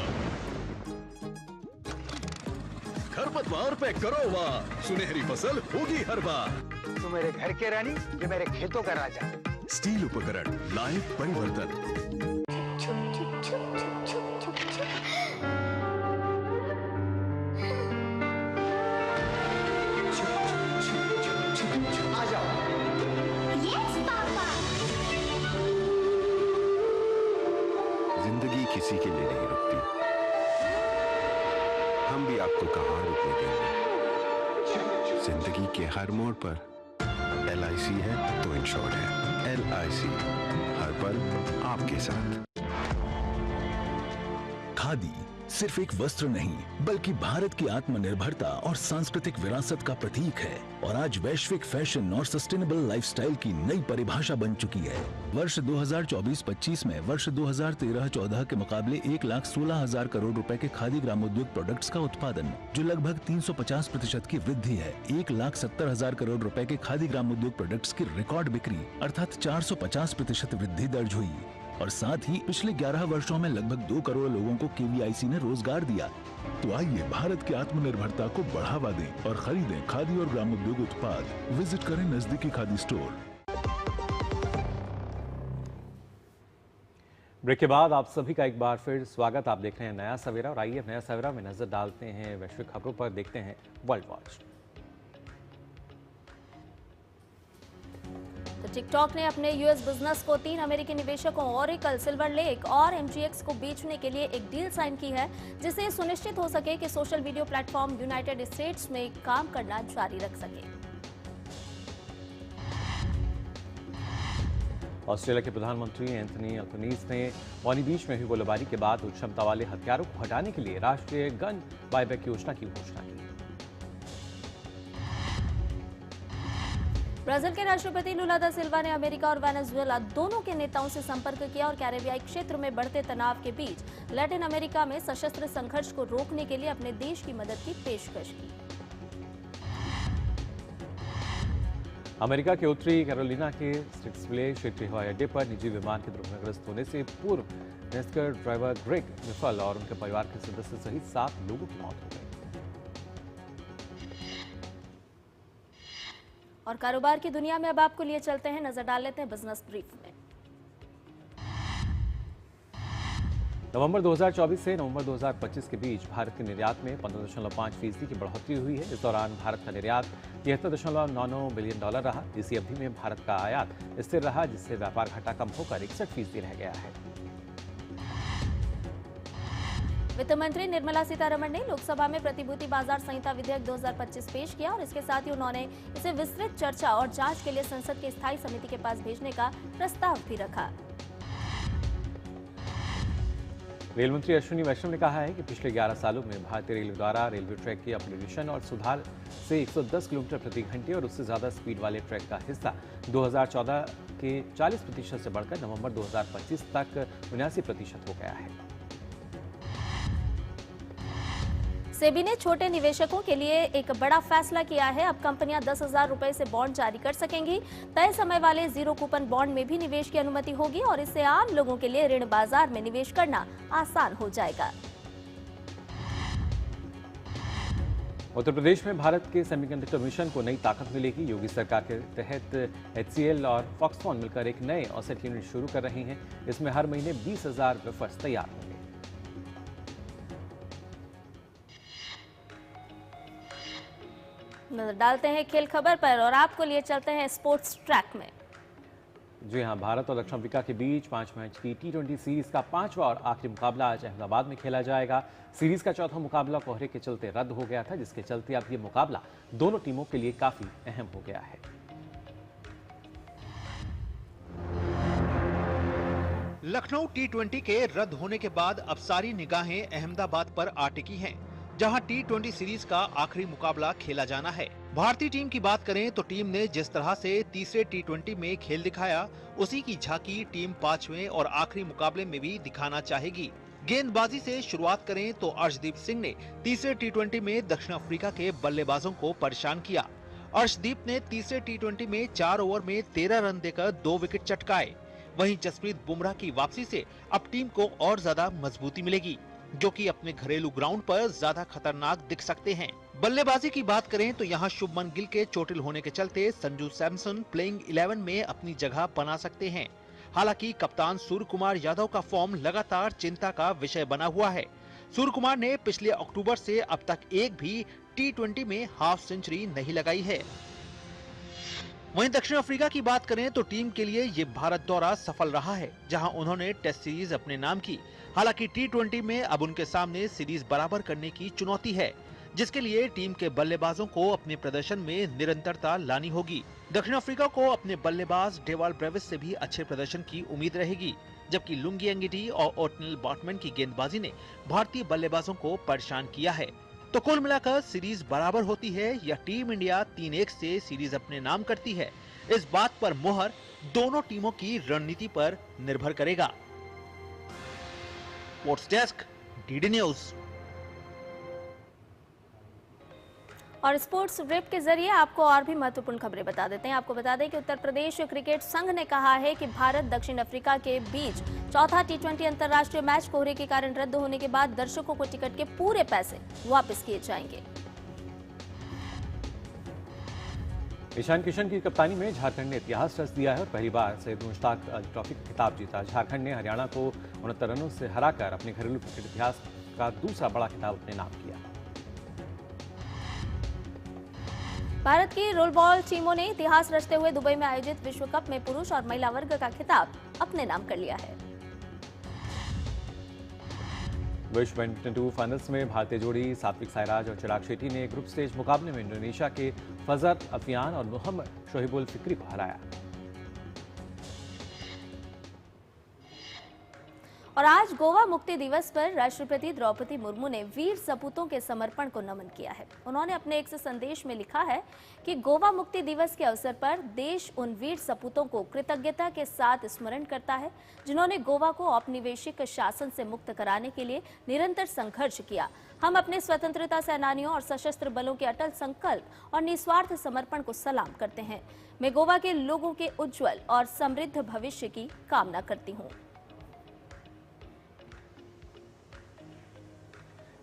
खरपतवार पे करो वार, सुनहरी फसल होगी हर बार। तू मेरे घर के रानी, ये मेरे खेतों का राजा। स्टील उपकरण लाए परिवर्तन। जिंदगी किसी के लिए नहीं रुकती, हम भी आपको कहाँ रुकने देंगे। जिंदगी के हर मोड़ पर LIC है तो इंश्योर्ड है। LIC हर पल आपके साथ। खादी सिर्फ एक वस्त्र नहीं बल्कि भारत की आत्मनिर्भरता और सांस्कृतिक विरासत का प्रतीक है और आज वैश्विक फैशन और सस्टेनेबल लाइफस्टाइल की नई परिभाषा बन चुकी है। वर्ष 2024-25 में वर्ष 2013-14 के मुकाबले 1,16,000 करोड़ रुपए के खादी ग्रामोद्योग प्रोडक्ट्स का उत्पादन, जो लगभग 350% की वृद्धि है। 1,70,000 करोड़ रुपए के खादी ग्रामोद्योग प्रोडक्ट्स की रिकॉर्ड बिक्री अर्थात 450% वृद्धि दर्ज हुई और साथ ही पिछले 11 वर्षों में लगभग 2 करोड़ लोगों को KVIC ने रोजगार दिया। तो आइए भारत की आत्मनिर्भरता को बढ़ावा दें और खरीदें खादी और ग्रामोद्योग उत्पाद। विजिट करें नजदीकी खादी स्टोर। ब्रेक के बाद आप सभी का एक बार फिर स्वागत। आप देख रहे हैं नया सवेरा और आइए नया सवेरा में नजर डालते हैं वैश्विक खबरों पर, देखते हैं वर्ल्ड वॉच। तो टिकटॉक ने अपने यूएस बिजनेस को 3 अमेरिकी निवेशकों ओरेकल, सिल्वर लेक और MGX को बेचने के लिए एक डील साइन की है, जिससे सुनिश्चित हो सके कि social video platform United states में काम करना जारी रख सके। ऑस्ट्रेलिया के प्रधानमंत्री एंथनी अल्बनीज ने बॉनी बीच में हुई गोलीबारी के बाद उच्च क्षमता वाले हथियारों को हटाने के लिए राष्ट्रीय गन बायबैक योजना की घोषणा की। ब्राजील के राष्ट्रपति लुला दा सिल्वा ने अमेरिका और वेनेजुएला दोनों के नेताओं से संपर्क किया और कैरेबियाई क्षेत्र में बढ़ते तनाव के बीच लैटिन अमेरिका में सशस्त्र संघर्ष को रोकने के लिए अपने देश की मदद की पेशकश की। अमेरिका के उत्तरी कैरोलिना के स्टिक्सविले क्षेत्रीय हवाई अड्डे पर निजी विमान के दुर्घटनाग्रस्त होने से पूर्व नेस्कर ड्राइवर ग्रेग मिफल और उनके परिवार के सदस्य सहित 7 लोगों की मौत हो गई। और कारोबार की दुनिया में अब आपको लिए चलते हैं, नजर डाल लेते हैं बिजनेस ब्रीफ में। नवंबर 2024 से नवंबर 2025 के बीच भारत के निर्यात में 15.5% की बढ़ोतरी हुई है। इस दौरान भारत का निर्यात $73.99 बिलियन रहा। इसी अवधि में भारत का आयात स्थिर रहा, जिससे व्यापार घाटा कम होकर 61% रह गया है। वित्त मंत्री निर्मला सीतारमण ने लोकसभा में प्रतिभूति बाजार संहिता विधेयक 2025 पेश किया और इसके साथ ही उन्होंने इसे विस्तृत चर्चा और जांच के लिए संसद की स्थायी समिति के पास भेजने का प्रस्ताव भी रखा। रेल मंत्री अश्विनी वैष्णव ने कहा है कि पिछले 11 सालों में भारतीय रेलवे द्वारा रेलवे ट्रैक की अपग्रेडेशन और सुधार से 110 किलोमीटर प्रति घंटे और उससे ज्यादा स्पीड वाले ट्रैक का हिस्सा 2014 के 40% से बढ़कर नवंबर 2025 तक 79% हो गया है। सेबी ने छोटे निवेशकों के लिए एक बड़ा फैसला किया है। अब कंपनियां 10,000 रुपए से बॉन्ड जारी कर सकेंगी। तय समय वाले 0 कूपन बॉन्ड में भी निवेश की अनुमति होगी और इससे आम लोगों के लिए ऋण बाजार में निवेश करना आसान हो जाएगा। उत्तर प्रदेश में भारत के सेमीकंडक्टर मिशन को नई ताकत मिलेगी। योगी सरकार के तहत HCL और फॉक्सकॉन मिलकर एक नए ऑफसेट यूनिट शुरू कर रही हैं। इसमें हर महीने 20,000 वेफर्स तैयार होंगे। नजर डालते हैं खेल खबर पर और आपको लिए चलते हैं स्पोर्ट्स ट्रैक में। जी हां, भारत और दक्षिण अफ्रीका के बीच 5 मैच की T20 सीरीज का 5वां और आखिरी मुकाबला आज अहमदाबाद में खेला जाएगा। सीरीज का चौथा मुकाबला कोहरे के चलते रद्द हो गया था, जिसके चलते अब ये मुकाबला दोनों टीमों के लिए काफी अहम हो गया है। लखनऊ T20 के रद्द होने के बाद अब सारी निगाहें अहमदाबाद पर आ टिकी हैं, जहां T20 सीरीज का आखिरी मुकाबला खेला जाना है। भारतीय टीम की बात करें तो टीम ने जिस तरह से तीसरे T20 में खेल दिखाया, उसी की झांकी टीम 5वें और आखिरी मुकाबले में भी दिखाना चाहेगी। गेंदबाजी से शुरुआत करें तो अर्शदीप सिंह ने तीसरे T20 में दक्षिण अफ्रीका के बल्लेबाजों को परेशान किया। अर्शदीप ने तीसरे T20 में 4 ओवर में 13 रन देकर 2 विकेट चटकाए। वहीं जसप्रीत बुमराह की वापसी से अब टीम को और ज्यादा मजबूती मिलेगी, जो कि अपने घरेलू ग्राउंड पर ज्यादा खतरनाक दिख सकते हैं। बल्लेबाजी की बात करें तो यहां शुभमन गिल के चोटिल होने के चलते संजू सैमसन प्लेइंग 11 में अपनी जगह बना सकते हैं। हालांकि कप्तान सूर्य कुमार यादव का फॉर्म लगातार चिंता का विषय बना हुआ है। सूर्य कुमार ने पिछले अक्टूबर से अब तक एक भी T20 में हाफ सेंचुरी नहीं लगाई है। वहीं दक्षिण अफ्रीका की बात करें तो टीम के लिए ये भारत दौरा सफल रहा है, जहां उन्होंने टेस्ट सीरीज अपने नाम की। हालांकि T20 में अब उनके सामने सीरीज बराबर करने की चुनौती है, जिसके लिए टीम के बल्लेबाजों को अपने प्रदर्शन में निरंतरता लानी होगी। दक्षिण अफ्रीका को अपने बल्लेबाज डेवाल ब्रेविस से भी अच्छे प्रदर्शन की उम्मीद रहेगी, जबकि लुंगी एंगिटी और ओटनेल बॉटमैन की गेंदबाजी ने भारतीय बल्लेबाजों को परेशान किया है। तो कुल मिलाकर सीरीज बराबर होती है या टीम इंडिया 3-1 से सीरीज अपने नाम करती है, इस बात पर मोहर दोनों टीमों की रणनीति पर निर्भर करेगा। Sports desk, DD news. और स्पोर्ट्स ब्रीफ के जरिए आपको और भी महत्वपूर्ण खबरें बता देते हैं। आपको बता दें कि उत्तर प्रदेश क्रिकेट संघ ने कहा है कि भारत दक्षिण अफ्रीका के बीच चौथा T20 अंतर्राष्ट्रीय मैच कोहरे के कारण रद्द होने के बाद दर्शकों को टिकट के पूरे पैसे वापस किए जाएंगे। ईशान किशन की कप्तानी में झारखंड ने इतिहास रच दिया है और पहली बार सैयद मुश्ताक ट्रॉफी का खिताब जीता। झारखंड ने हरियाणा को 69 रनों से हराकर अपने घरेलू क्रिकेट इतिहास का दूसरा बड़ा खिताब अपने नाम किया। भारत की रोल बॉल टीमों ने इतिहास रचते हुए दुबई में आयोजित विश्व कप में पुरुष और महिला वर्ग का खिताब अपने नाम कर लिया है। विश्व बैडमिंटन टूर फाइनल्स में भारतीय जोड़ी सात्विक साईराज और चिराग शेट्टी ने ग्रुप स्टेज मुकाबले में इंडोनेशिया के फजर अफियान और मोहम्मद शोहिबुल फिक्री को हराया। और आज गोवा मुक्ति दिवस पर राष्ट्रपति द्रौपदी मुर्मू ने वीर सपूतों के समर्पण को नमन किया है। उन्होंने अपने एक संदेश में लिखा है कि गोवा मुक्ति दिवस के अवसर पर देश उन वीर सपूतों को कृतज्ञता के साथ स्मरण करता है जिन्होंने गोवा को औपनिवेशिक शासन से मुक्त कराने के लिए निरंतर संघर्ष किया। हम अपने स्वतंत्रता सेनानियों और सशस्त्र बलों के अटल संकल्प और निस्वार्थ समर्पण को सलाम करते हैं। मैं गोवा के लोगों के उज्जवल और समृद्ध भविष्य की कामना करती हूँ।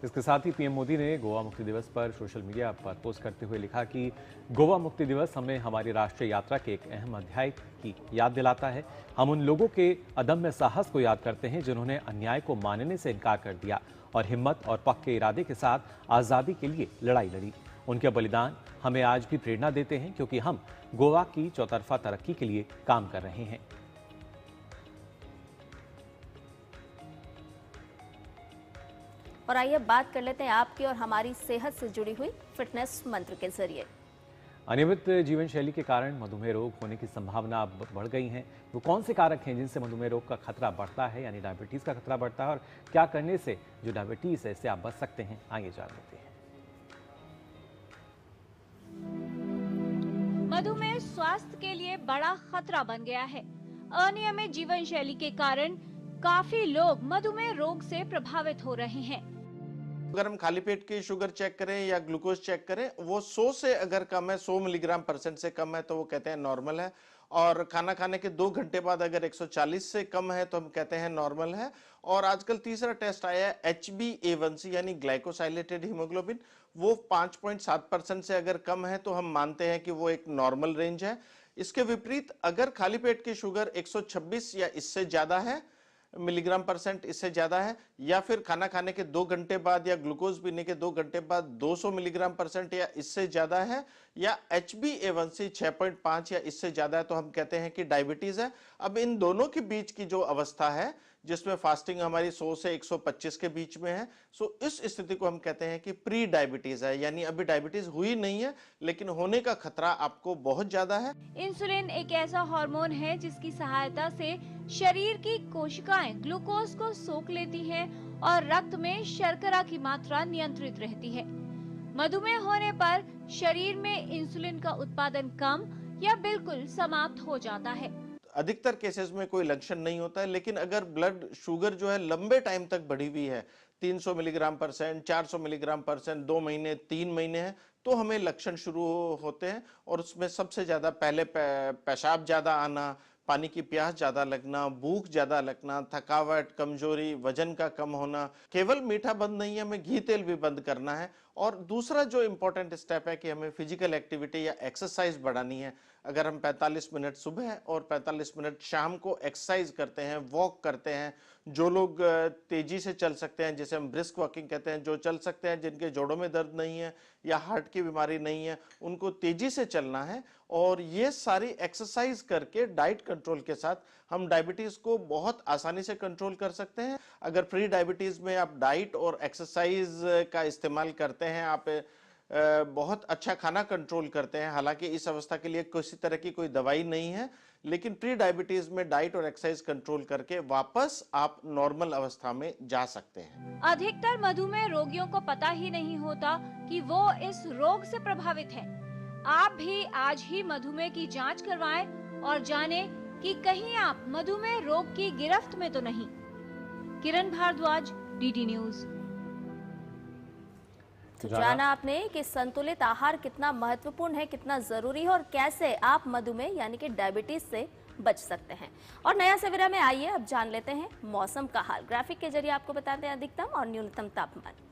इसके साथ ही पीएम मोदी ने गोवा मुक्ति दिवस पर सोशल मीडिया पर पोस्ट करते हुए लिखा कि गोवा मुक्ति दिवस हमें हमारी राष्ट्रीय यात्रा के एक अहम अध्याय की याद दिलाता है। हम उन लोगों के अदम्य साहस को याद करते हैं जिन्होंने अन्याय को मानने से इनकार कर दिया और हिम्मत और पक्के इरादे के साथ आज़ादी के लिए लड़ाई लड़ी। उनके बलिदान हमें आज भी प्रेरणा देते हैं क्योंकि हम गोवा की चौतरफा तरक्की के लिए काम कर रहे हैं। और आइए बात कर लेते हैं आपकी और हमारी सेहत से जुड़ी हुई फिटनेस मंत्र के जरिए। अनियमित जीवन शैली के कारण मधुमेह रोग होने की संभावना अब बढ़ गई है। वो कौन से कारक हैं जिनसे मधुमेह रोग का खतरा बढ़ता है, यानी डायबिटीज का खतरा बढ़ता है, और क्या करने से जो डायबिटीज है इससे आप बच सकते हैं, आइए जान लेते हैं। मधुमेह स्वास्थ्य के लिए बड़ा खतरा बन गया है। अनियमित जीवन शैली के कारण काफी लोग मधुमेह रोग से प्रभावित हो रहे हैं। अगर हम खाली पेट की शुगर चेक करें या ग्लूकोज चेक करें, वो 100 से अगर कम है, 100 मिलीग्राम % से कम है तो वो कहते हैं नॉर्मल है। और खाना खाने के 2 घंटे बाद अगर 140 से कम है तो हम कहते हैं नॉर्मल है। और आजकल तीसरा टेस्ट आया है HbA1c यानी ग्लाइकोसाइलेटेड हीमोग्लोबिन, वो 5.7% से अगर कम है तो हम मानते हैं कि वो एक नॉर्मल रेंज है। इसके विपरीत अगर खाली पेट की शुगर 126 या इससे ज्यादा है मिलीग्राम % इससे ज्यादा है, या फिर खाना खाने के 2 घंटे बाद या ग्लूकोज पीने के 2 घंटे बाद 200 मिलीग्राम % या इससे ज्यादा है, या HbA1c 6.5 या इससे ज्यादा है तो हम कहते हैं कि डायबिटीज है। अब इन दोनों के बीच की जो अवस्था है जिसमें फास्टिंग हमारी 100 से 125 के बीच में है, सो इस स्थिति को हम कहते हैं कि प्री डायबिटीज है, यानी अभी डायबिटीज हुई नहीं है लेकिन होने का खतरा आपको बहुत ज्यादा है। इंसुलिन एक ऐसा हार्मोन है जिसकी सहायता से शरीर की कोशिकाएं ग्लूकोज को सोख लेती हैं और रक्त में शर्करा की मात्रा नियंत्रित रहती है। मधुमेह होने पर शरीर में इंसुलिन का उत्पादन कम या बिल्कुल समाप्त हो जाता है। अधिकतर केसेस में कोई लक्षण नहीं होता है, लेकिन अगर ब्लड शुगर जो है लंबे टाइम तक बढ़ी हुई है, 300 मिलीग्राम %, 400 मिलीग्राम %, 2 महीने 3 महीने है, तो हमें लक्षण शुरू होते हैं। और उसमें सबसे ज्यादा पहले पेशाब ज्यादा आना, पानी की प्यास ज्यादा लगना, भूख ज्यादा लगना, थकावट, कमजोरी, वजन का कम होना। केवल मीठा बंद नहीं है, हमें घी तेल भी बंद करना है। और दूसरा जो इम्पोर्टेंट स्टेप है कि हमें फिजिकल एक्टिविटी या एक्सरसाइज बढ़ानी है। अगर हम 45 मिनट सुबह और 45 मिनट शाम को एक्सरसाइज करते हैं, वॉक करते हैं, जो लोग तेजी से चल सकते हैं जिसे हम ब्रिस्क वॉकिंग कहते हैं, जो चल सकते हैं, जिनके जोड़ों में दर्द नहीं है या हार्ट की बीमारी नहीं है, उनको तेजी से चलना है। और ये सारी एक्सरसाइज करके डाइट कंट्रोल के साथ हम डायबिटीज को बहुत आसानी से कंट्रोल कर सकते हैं। अगर प्री डायबिटीज में आप डाइट और एक्सरसाइज का इस्तेमाल करते हैं, आप बहुत अच्छा खाना कंट्रोल करते हैं, हालांकि इस अवस्था के लिए किसी तरह की कोई दवाई नहीं है, लेकिन प्री डायबिटीज में डाइट और एक्सरसाइज कंट्रोल करके वापस आप नॉर्मल अवस्था में जा सकते हैं। अधिकतर मधुमेह रोगियों को पता ही नहीं होता कि वो इस रोग से प्रभावित हैं। आप भी आज ही मधुमेह की जांच करवाएं और जानें कि कहीं आप मधुमेह रोग की गिरफ्त में तो नहीं। किरण भारद्वाज, DD न्यूज। तो जाना आपने कि संतुलित आहार कितना महत्वपूर्ण है, कितना जरूरी है और कैसे आप मधुमेह यानी कि डायबिटीज से बच सकते हैं। और नया सवेरा में आइए अब जान लेते हैं मौसम का हाल। ग्राफिक के जरिए आपको बताते हैं अधिकतम और न्यूनतम तापमान।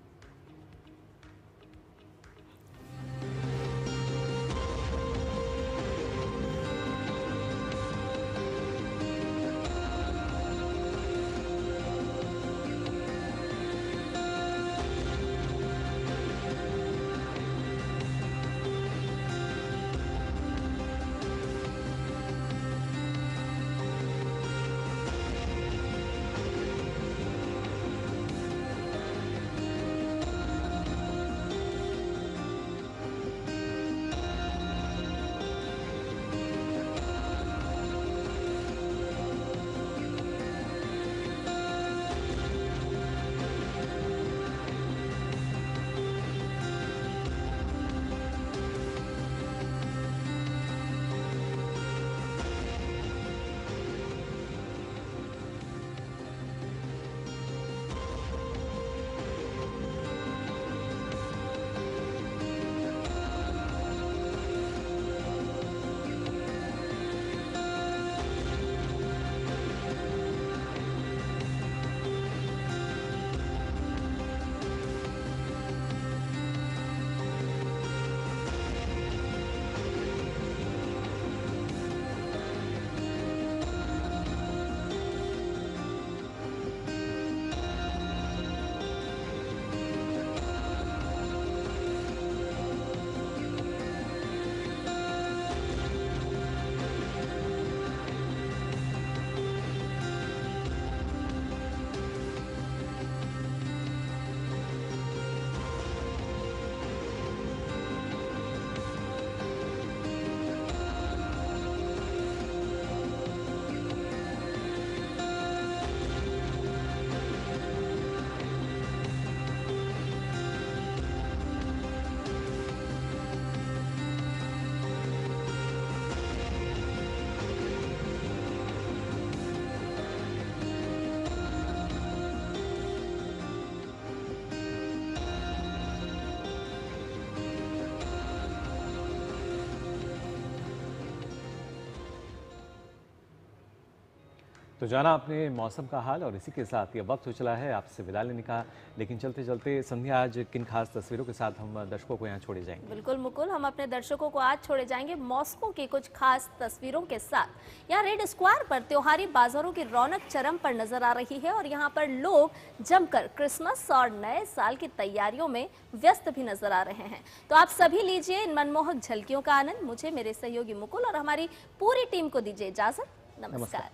तो जाना आपने मौसम का हाल और इसी के साथ ये वक्त हो चला है आपसे विदा लेने का। लेकिन चलते चलते संध्या आज किन खास तस्वीरों के साथ हम दर्शकों को यहाँ छोड़े जाएंगे? बिल्कुल मुकुल, हम अपने दर्शकों को आज छोड़े जाएंगे मॉस्को की कुछ खास तस्वीरों के साथ। यहाँ रेड स्क्वायर पर त्योहारी बाजारों की रौनक चरम पर नजर आ रही है और यहाँ पर लोग जमकर क्रिसमस और नए साल की तैयारियों में व्यस्त भी नजर आ रहे हैं। तो आप सभी लीजिए इन मनमोहक झलकियों का आनंद। मुझे, मेरे सहयोगी मुकुल और हमारी पूरी टीम को दीजिए इजाजत। नमस्कार।